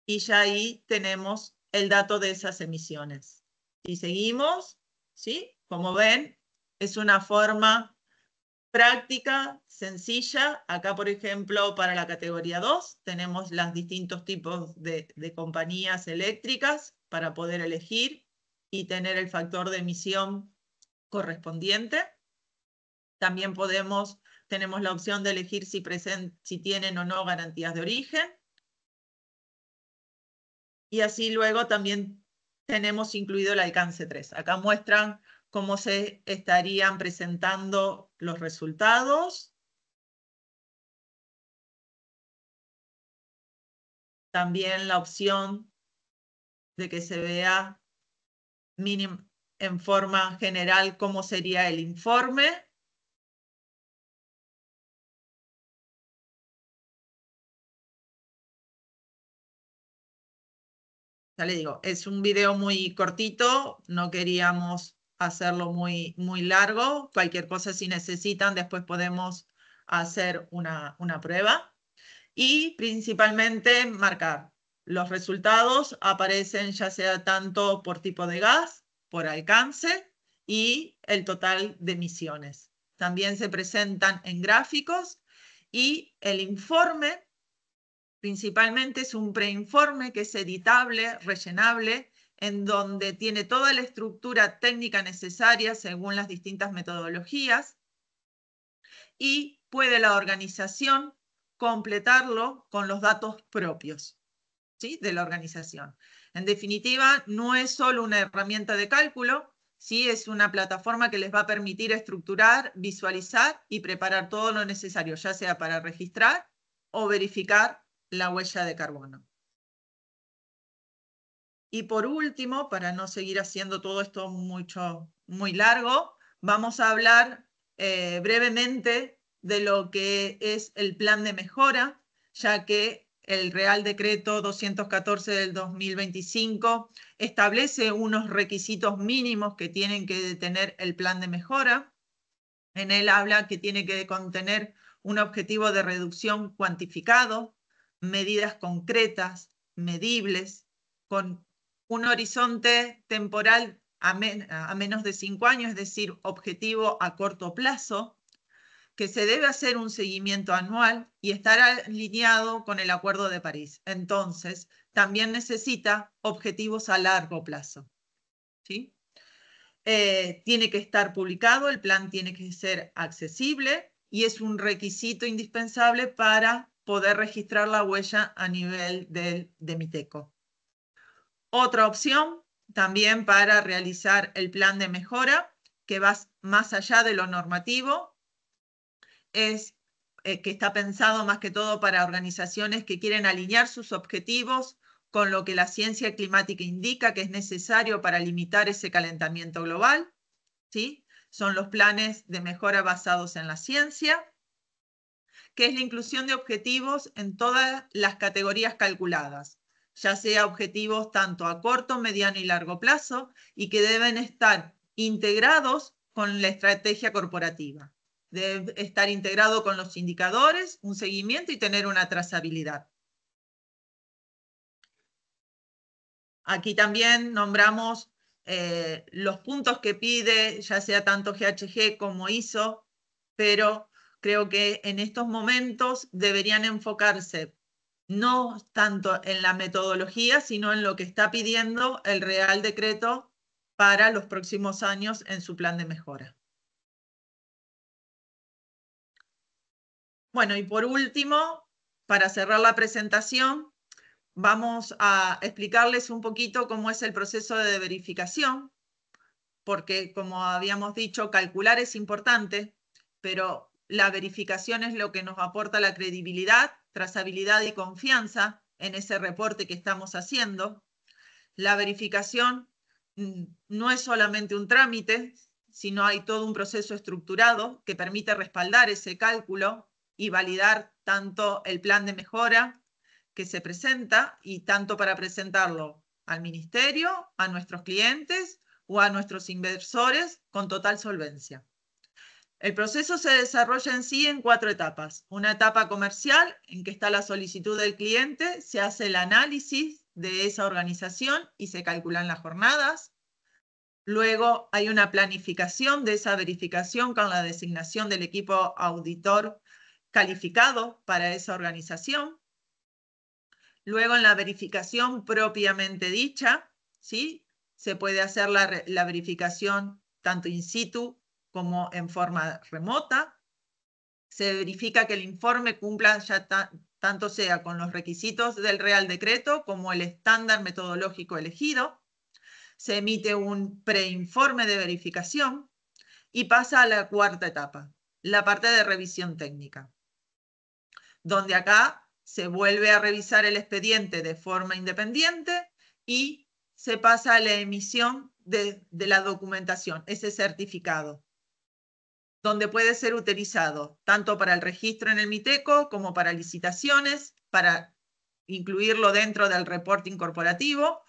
y ya ahí tenemos el dato de esas emisiones. Y seguimos, ¿sí? Como ven, es una forma práctica, sencilla. Acá, por ejemplo, para la categoría 2, tenemos los distintos tipos de compañías eléctricas para poder elegir y tener el factor de emisión correspondiente. También tenemos la opción de elegir si tienen o no garantías de origen. Y así luego también tenemos incluido el alcance 3. Acá muestran cómo se estarían presentando los resultados. También la opción de que se vea en forma general cómo sería el informe. Ya le digo, es un video muy cortito, no queríamos hacerlo muy largo. Cualquier cosa, si necesitan, después podemos hacer una prueba. Y principalmente marcar. Los resultados aparecen ya sea tanto por tipo de gas, por alcance y el total de emisiones. También se presentan en gráficos y el informe principalmente es un preinforme que es editable, rellenable, en donde tiene toda la estructura técnica necesaria según las distintas metodologías y puede la organización completarlo con los datos propios, ¿sí?, de la organización. En definitiva, no es solo una herramienta de cálculo, ¿sí?, es una plataforma que les va a permitir estructurar, visualizar y preparar todo lo necesario, ya sea para registrar o verificar la huella de carbono. Y por último, para no seguir haciendo todo esto muy largo, vamos a hablar brevemente de lo que es el plan de mejora, ya que el Real Decreto 214 del 2025 establece unos requisitos mínimos que tienen que tener el plan de mejora. En él habla que tiene que contener un objetivo de reducción cuantificado, medidas concretas, medibles, con un horizonte temporal a menos de 5 años, es decir, objetivo a corto plazo, que se debe hacer un seguimiento anual y estar alineado con el Acuerdo de París. Entonces, también necesita objetivos a largo plazo, ¿sí? Tiene que estar publicado, el plan tiene que ser accesible y es un requisito indispensable para poder registrar la huella a nivel de Miteco. Otra opción también para realizar el plan de mejora, que va más allá de lo normativo, es que está pensado más que todo para organizaciones que quieren alinear sus objetivos con lo que la ciencia climática indica que es necesario para limitar ese calentamiento global, ¿sí? Son los planes de mejora basados en la ciencia, que es la inclusión de objetivos en todas las categorías calculadas, ya sea objetivos tanto a corto, mediano y largo plazo, y que deben estar integrados con la estrategia corporativa. Debe estar integrado con los indicadores, un seguimiento y tener una trazabilidad. Aquí también nombramos los puntos que pide, ya sea tanto GHG como ISO, pero creo que en estos momentos deberían enfocarse no tanto en la metodología, sino en lo que está pidiendo el Real Decreto para los próximos años en su plan de mejora. Bueno, y por último, para cerrar la presentación, vamos a explicarles un poquito cómo es el proceso de verificación, porque como habíamos dicho, calcular es importante, pero la verificación es lo que nos aporta la credibilidad, trazabilidad y confianza en ese reporte que estamos haciendo. La verificación no es solamente un trámite, sino hay todo un proceso estructurado que permite respaldar ese cálculo y validar tanto el plan de mejora que se presenta y tanto para presentarlo al ministerio, a nuestros clientes o a nuestros inversores con total solvencia. El proceso se desarrolla en sí en 4 etapas. Una etapa comercial, en que está la solicitud del cliente, se hace el análisis de esa organización y se calculan las jornadas. Luego hay una planificación de esa verificación con la designación del equipo auditor calificado para esa organización. Luego en la verificación propiamente dicha, ¿sí? Se puede hacer la verificación tanto in situ como en forma remota. Se verifica que el informe cumpla ya tanto sea con los requisitos del Real Decreto como el estándar metodológico elegido. Se emite un preinforme de verificación y pasa a la 4ª etapa, la parte de revisión técnica, donde acá se vuelve a revisar el expediente de forma independiente y se pasa a la emisión de la documentación, ese certificado, donde puede ser utilizado tanto para el registro en el Miteco como para licitaciones, para incluirlo dentro del reporting corporativo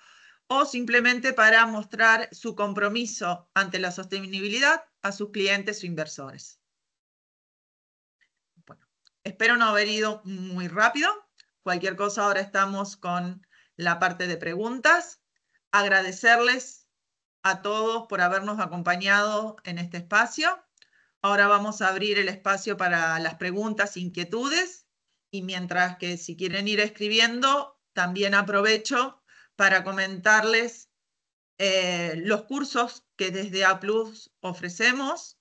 o simplemente para mostrar su compromiso ante la sostenibilidad a sus clientes o inversores. Bueno, espero no haber ido muy rápido. Cualquier cosa, ahora estamos con la parte de preguntas. Agradecerles a todos por habernos acompañado en este espacio. Ahora vamos a abrir el espacio para las preguntas, inquietudes, y mientras que si quieren ir escribiendo, también aprovecho para comentarles los cursos que desde A+ ofrecemos.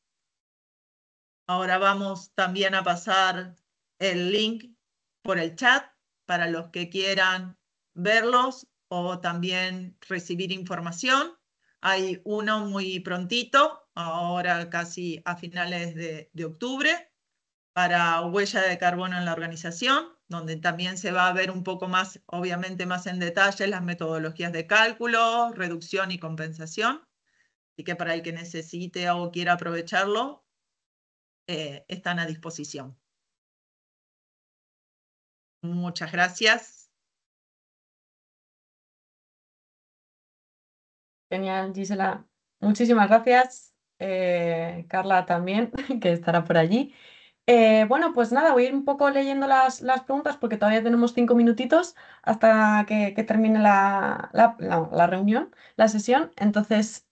Ahora vamos también a pasar el link por el chat para los que quieran verlos o también recibir información. Hay uno muy prontito, ahora casi a finales de octubre, para huella de carbono en la organización, donde también se va a ver un poco más, obviamente más en detalle, las metodologías de cálculo, reducción y compensación. Así que para el que necesite o quiera aprovecharlo, están a disposición. Muchas gracias. Genial, Gisela. Muchísimas gracias. Carla también, que estará por allí. Bueno, pues nada, voy a ir un poco leyendo las preguntas porque todavía tenemos 5 minutitos hasta que termine la reunión, la sesión. Entonces,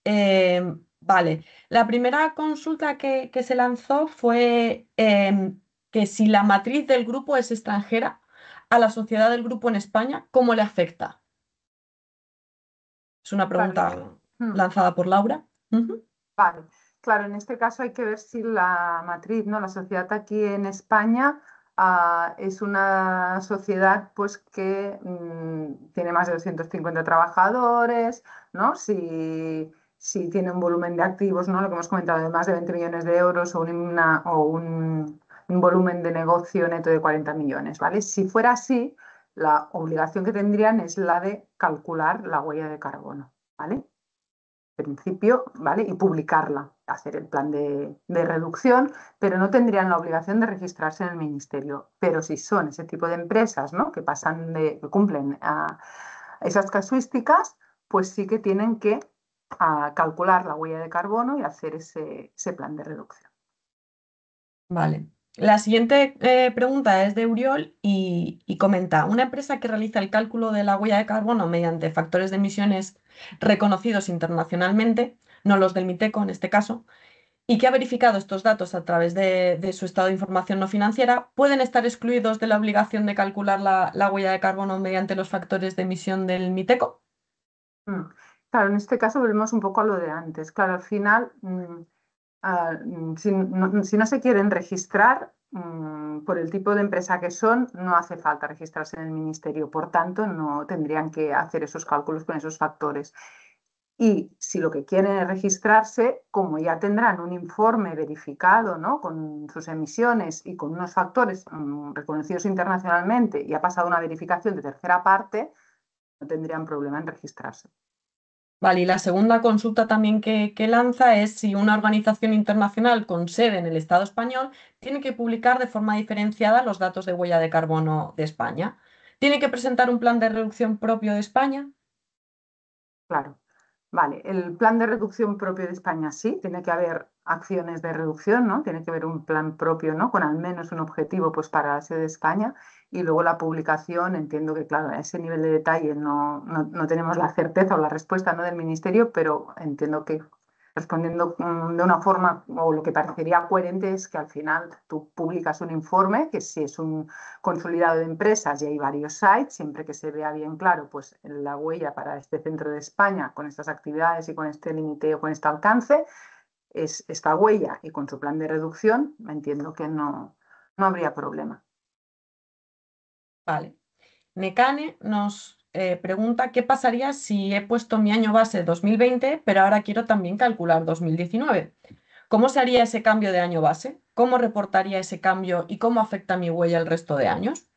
vale, la primera consulta que se lanzó fue que si la matriz del grupo es extranjera, a la sociedad del grupo en España, ¿cómo le afecta? Es una Claro, pregunta mm, lanzada por Laura. Ujú. vale. Claro, en este caso hay que ver si la matriz, ¿no? La sociedad aquí en España es una sociedad pues, que tiene más de 250 trabajadores, ¿no? Si tiene un volumen de activos, ¿no? Lo que hemos comentado, de más de 20 millones de euros o un volumen de negocio neto de 40 millones, ¿vale? Si fuera así, la obligación que tendrían es la de calcular la huella de carbono, ¿vale? Principio, ¿vale? Y publicarla, hacer el plan de reducción, pero no tendrían la obligación de registrarse en el ministerio. Pero si son ese tipo de empresas, ¿no? Que cumplen esas casuísticas, pues sí que tienen que calcular la huella de carbono y hacer ese plan de reducción. Vale. La siguiente pregunta es de Uriol y comenta, una empresa que realiza el cálculo de la huella de carbono mediante factores de emisiones reconocidos internacionalmente, no los del MITECO en este caso, y que ha verificado estos datos a través de su estado de información no financiera, ¿pueden estar excluidos de la obligación de calcular la huella de carbono mediante los factores de emisión del MITECO? Mm. Claro, en este caso volvemos un poco a lo de antes. Claro, al final, si no se quieren registrar, por el tipo de empresa que son, no hace falta registrarse en el ministerio. Por tanto, no tendrían que hacer esos cálculos con esos factores. Y si lo que quieren es registrarse, como ya tendrán un informe verificado, ¿no? Con sus emisiones y con unos factores reconocidos internacionalmente y ha pasado una verificación de tercera parte, no tendrían problema en registrarse. Vale, y la segunda consulta también que lanza es si una organización internacional con sede en el Estado español tiene que publicar de forma diferenciada los datos de huella de carbono de España. ¿Tiene que presentar un plan de reducción propio de España? Claro. Vale, el plan de reducción propio de España sí, tiene que haber acciones de reducción, ¿no? Tiene que haber un plan propio, ¿no? Con al menos un objetivo pues, para la sede de España. Y luego la publicación, entiendo que, claro, a ese nivel de detalle no tenemos la certeza o la respuesta, ¿no? Del Ministerio, pero entiendo que respondiendo de una forma, o lo que parecería coherente es que al final tú publicas un informe, que si es un consolidado de empresas y hay varios sites, siempre que se vea bien claro pues la huella para este centro de España con estas actividades y con este límite o con este alcance, es esta huella y con su plan de reducción, entiendo que no habría problema. Vale. Nekane nos pregunta qué pasaría si he puesto mi año base 2020, pero ahora quiero también calcular 2019. ¿Cómo se haría ese cambio de año base? ¿Cómo reportaría ese cambio y cómo afecta mi huella el resto de años?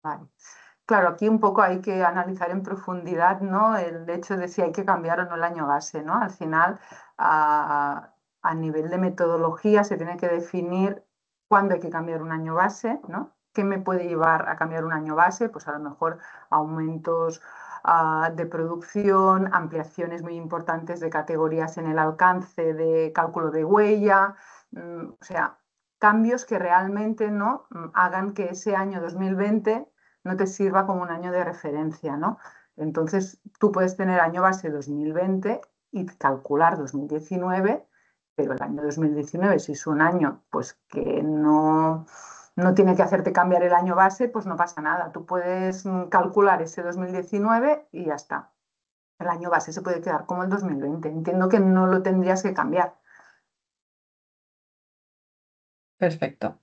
Vale. Claro, aquí un poco hay que analizar en profundidad, ¿no? El hecho de si hay que cambiar o no el año base, ¿no? Al final, a nivel de metodología, se tiene que definir cuándo hay que cambiar un año base, ¿no? ¿Qué me puede llevar a cambiar un año base? Pues a lo mejor aumentos de producción, ampliaciones muy importantes de categorías en el alcance de cálculo de huella, o sea, cambios que realmente no hagan que ese año 2020 no te sirva como un año de referencia, ¿no? Entonces, tú puedes tener año base 2020 y calcular 2019, pero el año 2019, si es un año pues, que no tiene que hacerte cambiar el año base, pues no pasa nada. Tú puedes calcular ese 2019 y ya está. El año base se puede quedar como el 2020. Entiendo que no lo tendrías que cambiar. Perfecto.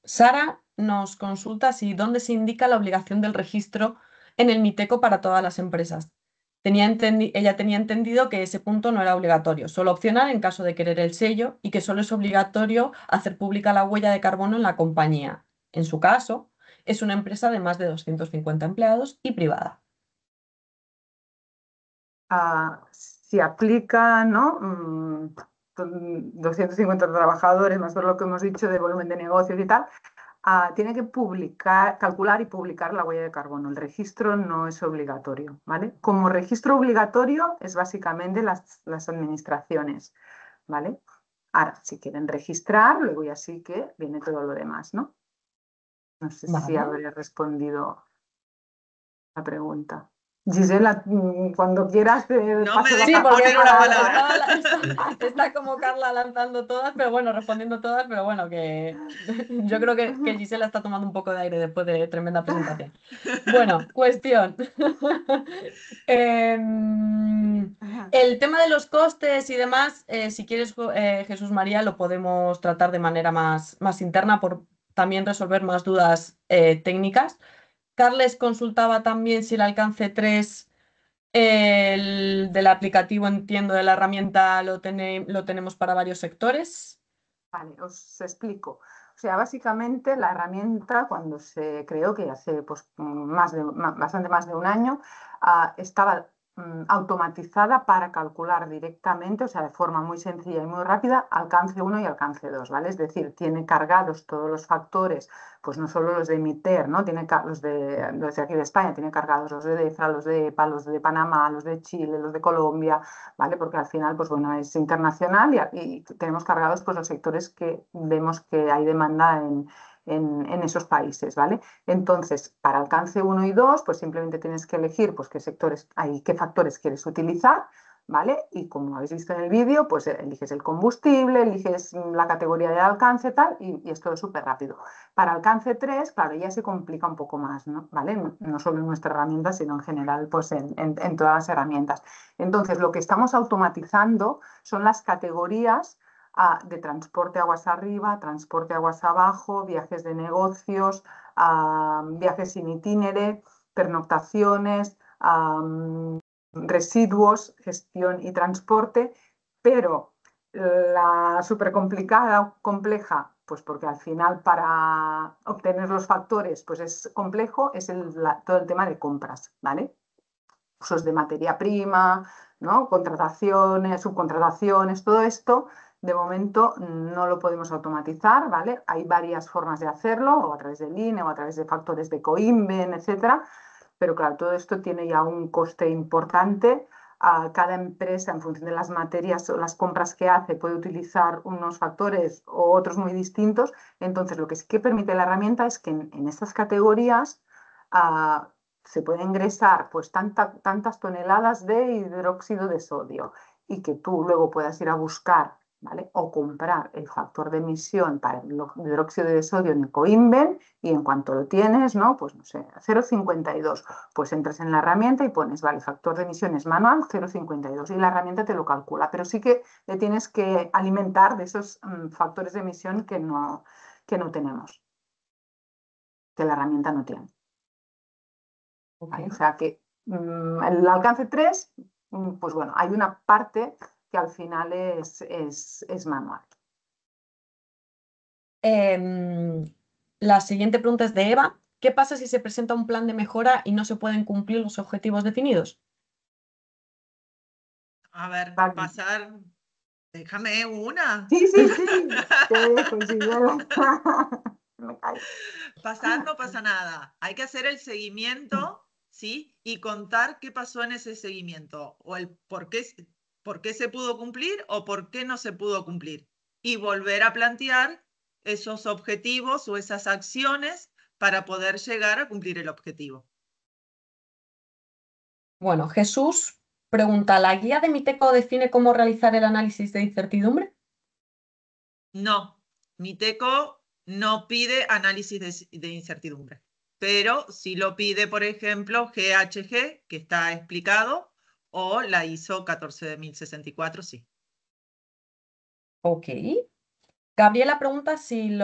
Sara nos consulta si dónde se indica la obligación del registro en el MITECO para todas las empresas. Ella tenía entendido que ese punto no era obligatorio, solo opcional en caso de querer el sello y que solo es obligatorio hacer pública la huella de carbono en la compañía. En su caso, es una empresa de más de 250 empleados y privada. Si aplica, ¿no? 250 trabajadores, más todo lo que hemos dicho de volumen de negocios y tal, tiene que calcular y publicar la huella de carbono. El registro no es obligatorio, ¿vale? Como registro obligatorio es básicamente las administraciones, ¿vale? Ahora, si quieren registrar, luego ya sí que viene todo lo demás, ¿no? No sé si Vale. habré respondido la pregunta. Gisela, cuando quieras te No paso me la Sí, dejes porque poner una palabra. está como Carla lanzando todas, pero bueno, respondiendo todas, pero bueno, que yo creo que Gisela está tomando un poco de aire después de tremenda presentación. Bueno, cuestión. El tema de los costes y demás, si quieres, Jesús María, lo podemos tratar de manera más interna por también resolver más dudas técnicas. Carles consultaba también si el alcance 3 el del aplicativo, entiendo, de la herramienta lo tenemos para varios sectores. Vale, os explico. O sea, básicamente la herramienta cuando se creó, que hace pues, bastante más de un año, estaba automatizada para calcular directamente, o sea, de forma muy sencilla y muy rápida, alcance 1 y alcance 2, ¿vale? Es decir, tiene cargados todos los factores, pues no solo los de MITER, ¿no? Tiene los de aquí de España, tiene cargados los de DEFRA, los de EPA, los de Panamá, los de Chile, los de Colombia, ¿vale? Porque al final, pues bueno, es internacional y tenemos cargados pues, los sectores que vemos que hay demanda en esos países, ¿vale? Entonces, para alcance 1 y 2, pues simplemente tienes que elegir pues, qué sectores hay, qué factores quieres utilizar, ¿vale? Y como habéis visto en el vídeo, pues eliges el combustible, eliges la categoría de alcance, tal, y es todo súper rápido. Para alcance 3, claro, ya se complica un poco más, ¿no? ¿Vale? No solo en nuestra herramienta, sino en general, pues en todas las herramientas. Entonces, lo que estamos automatizando son las categorías de transporte aguas arriba, transporte aguas abajo, viajes de negocios, viajes sin itinere, pernoctaciones, residuos, gestión y transporte, pero la súper complicada, compleja, pues porque al final para obtener los factores pues es complejo, es todo el tema de compras, ¿vale? Usos de materia prima, ¿no? Contrataciones, subcontrataciones, todo esto, de momento no lo podemos automatizar, ¿vale? Hay varias formas de hacerlo, o a través del INE, o a través de factores de Coinven, etcétera, pero claro, todo esto tiene ya un coste importante. Cada empresa, en función de las materias o las compras que hace, puede utilizar unos factores o otros muy distintos. Entonces, lo que sí que permite la herramienta es que en estas categorías se puede ingresar pues tantas toneladas de hidróxido de sodio y que tú luego puedas ir a buscar, ¿vale? O comprar el factor de emisión para el hidróxido de sodio en Ecoinven y en cuanto lo tienes, ¿no? Pues no sé, 0,52, pues entras en la herramienta y pones, vale, factor de emisión es manual 0,52 y la herramienta te lo calcula, pero sí que le tienes que alimentar de esos factores de emisión que no tenemos, que la herramienta no tiene. ¿Vale? O sea que el alcance 3, pues bueno, hay una parte que al final es manual. La siguiente pregunta es de Eva. ¿Qué pasa si se presenta un plan de mejora y no se pueden cumplir los objetivos definidos? A ver, Vale. pasar. Déjame una. Sí, sí, sí. Te dejo, Gisela. Me callo. Pasar no pasa nada. Hay que hacer el seguimiento, ¿sí? Y contar qué pasó en ese seguimiento. O el por qué se pudo cumplir o por qué no se pudo cumplir. Y volver a plantear esos objetivos o esas acciones para poder llegar a cumplir el objetivo. Bueno, Jesús pregunta, ¿la guía de Miteco define cómo realizar el análisis de incertidumbre? No, Miteco no pide análisis de incertidumbre, pero sí lo pide, por ejemplo, GHG, que está explicado, o la ISO 14064, sí. Ok. Gabriela pregunta si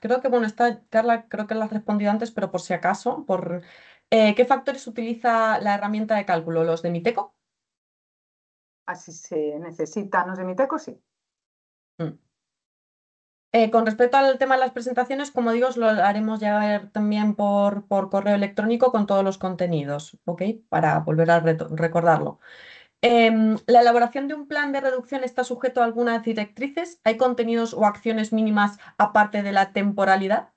creo que, bueno, esta Carla creo que la has respondido antes, pero por si acaso, ¿qué factores utiliza la herramienta de cálculo? ¿Los de Miteco? Así se necesita, ¿no? De Miteco, sí. Mm. Con respecto al tema de las presentaciones, como digo, os lo haremos llegar también por correo electrónico con todos los contenidos, ¿ok? Para volver a recordarlo. ¿La elaboración de un plan de reducción está sujeto a algunas directrices? ¿Hay contenidos o acciones mínimas aparte de la temporalidad?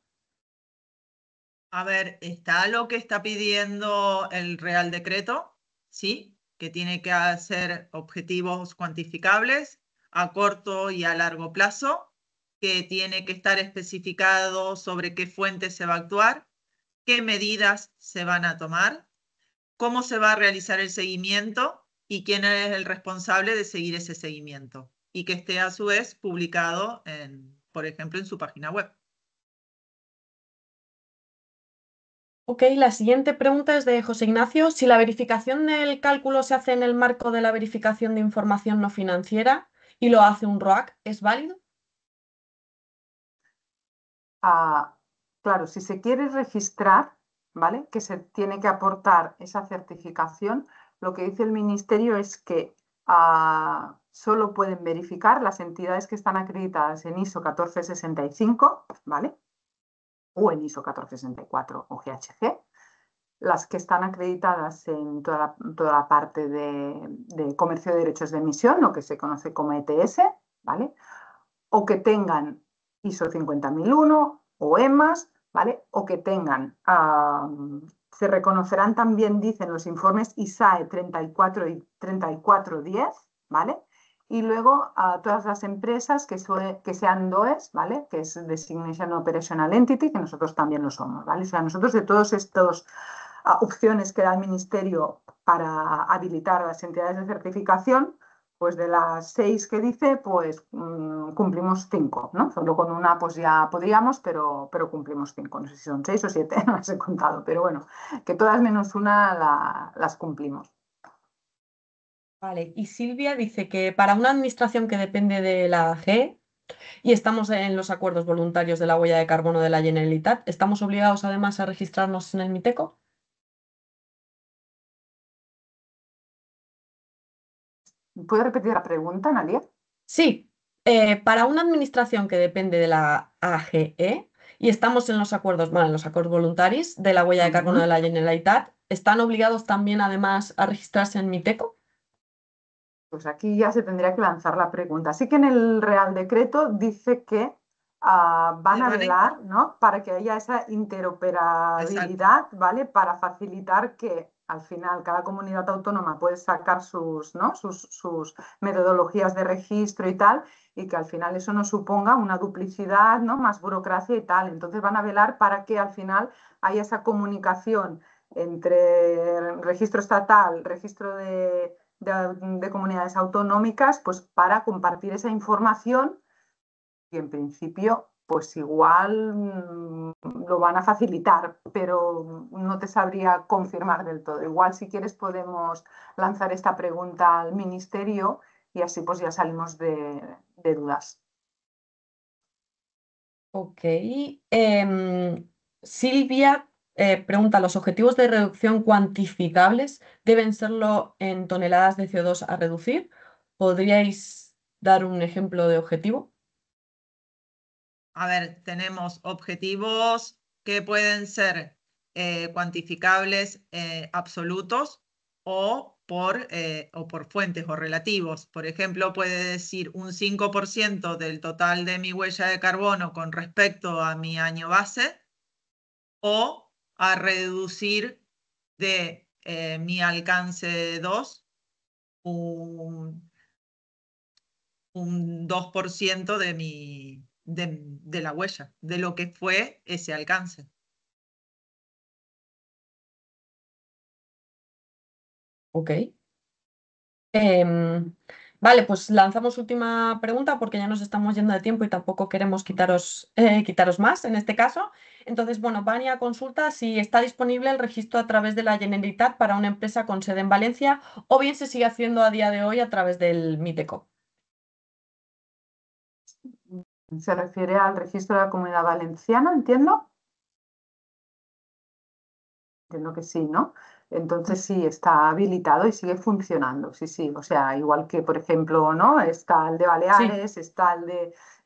A ver, está lo que está pidiendo el Real Decreto, ¿sí? Que tiene que hacer objetivos cuantificables a corto y a largo plazo, que tiene que estar especificado sobre qué fuentes se va a actuar, qué medidas se van a tomar, cómo se va a realizar el seguimiento y quién es el responsable de seguir ese seguimiento. Y que esté a su vez publicado, por ejemplo, en su página web. Ok, la siguiente pregunta es de José Ignacio. Si la verificación del cálculo se hace en el marco de la verificación de información no financiera y lo hace un ROAC, ¿es válido? Claro, si se quiere registrar, ¿vale? Que se tiene que aportar esa certificación, lo que dice el Ministerio es que solo pueden verificar las entidades que están acreditadas en ISO 1465, ¿vale? O en ISO 1464 o GHG, las que están acreditadas en toda la parte de comercio de derechos de emisión, lo que se conoce como ETS, ¿vale? O que tengan ISO 50001 o EMAS, ¿vale? O que tengan, se reconocerán también, dicen los informes ISAE 34 y 3410, ¿vale? Y luego a todas las empresas que sean DOEs, ¿vale? Que es Designation Operational Entity, que nosotros también lo somos, ¿vale? O sea, nosotros de todas estas opciones que da el Ministerio para habilitar a las entidades de certificación, pues de las 6 que dice, pues cumplimos 5, ¿no? Solo con una pues ya podríamos, pero cumplimos 5. No sé si son 6 o 7, no las he contado, pero bueno, que todas menos una las cumplimos. Vale, y Silvia dice que para una administración que depende de la AG y estamos en los acuerdos voluntarios de la huella de carbono de la Generalitat, ¿estamos obligados además a registrarnos en el MITECO? ¿Puedo repetir la pregunta, Nadia? Sí, para una administración que depende de la AGE y estamos en los acuerdos, bueno, en los acuerdos voluntarios de la huella de carbono de la Generalitat, ¿están obligados también además a registrarse en MITECO? Pues aquí ya se tendría que lanzar la pregunta. Así que en el Real Decreto dice que van a velar, ¿no? Para que haya esa interoperabilidad, ¿vale? Para facilitar que al final cada comunidad autónoma puede sacar sus, ¿no? sus metodologías de registro y tal, y que al final eso no suponga una duplicidad, ¿no? Más burocracia y tal. Entonces van a velar para que al final haya esa comunicación entre registro estatal, registro de comunidades autonómicas, pues para compartir esa información y en principio pues igual lo van a facilitar, pero no te sabría confirmar del todo. Igual si quieres podemos lanzar esta pregunta al Ministerio y así pues ya salimos de dudas. Ok. Silvia pregunta, ¿los objetivos de reducción cuantificables deben serlo en toneladas de CO2 a reducir? ¿Podríais dar un ejemplo de objetivo? A ver, tenemos objetivos que pueden ser cuantificables absolutos o por fuentes o relativos. Por ejemplo, puede decir un 5% del total de mi huella de carbono con respecto a mi año base o a reducir de mi alcance 2 un 2% de la huella, de lo que fue ese alcance. Ok. Vale, pues lanzamos última pregunta porque ya nos estamos yendo de tiempo y tampoco queremos quitaros más en este caso. Entonces, bueno, Vania consulta si está disponible el registro a través de la Generalitat para una empresa con sede en Valencia o bien se sigue haciendo a día de hoy a través del MITECO. Se refiere al registro de la Comunidad Valenciana, entiendo. Entiendo que sí, ¿no? Entonces sí, está habilitado y sigue funcionando, sí, sí. O sea, igual que, por ejemplo, ¿no? Está el de Sí, Baleares, está sí.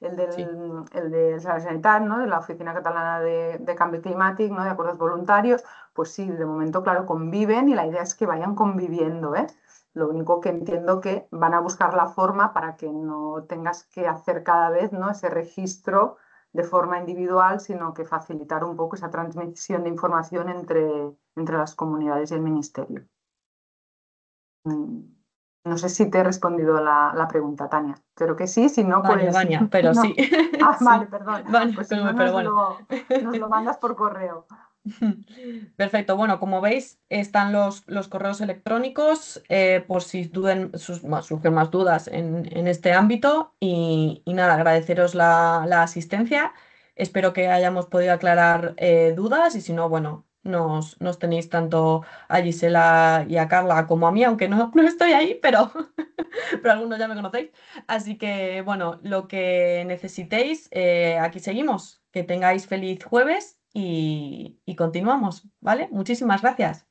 el de la Generalitat, ¿no? De la Oficina Catalana de Cambio Climático, ¿no? De acuerdos voluntarios. Pues sí, de momento, claro, conviven y la idea es que vayan conviviendo, ¿eh? Lo único que entiendo que van a buscar la forma para que no tengas que hacer cada vez, ¿no? Ese registro de forma individual, sino que facilitar un poco esa transmisión de información entre las comunidades y el ministerio. No sé si te he respondido la pregunta, Tania. Creo que sí, si no, Vania, pues... Vania, pero no. sí. Ah, Sí. vale, perdón. Vania, Pues si con V, no, pero bueno. nos lo mandas por correo. Perfecto. Bueno, como veis, están los correos electrónicos por si surgen más dudas en este ámbito. Y nada, agradeceros la asistencia. Espero que hayamos podido aclarar dudas y si no, bueno, nos tenéis tanto a Gisela y a Carla como a mí, aunque no estoy ahí, pero algunos ya me conocéis. Así que, bueno, lo que necesitéis, aquí seguimos. Que tengáis feliz jueves y continuamos, ¿vale? Muchísimas gracias.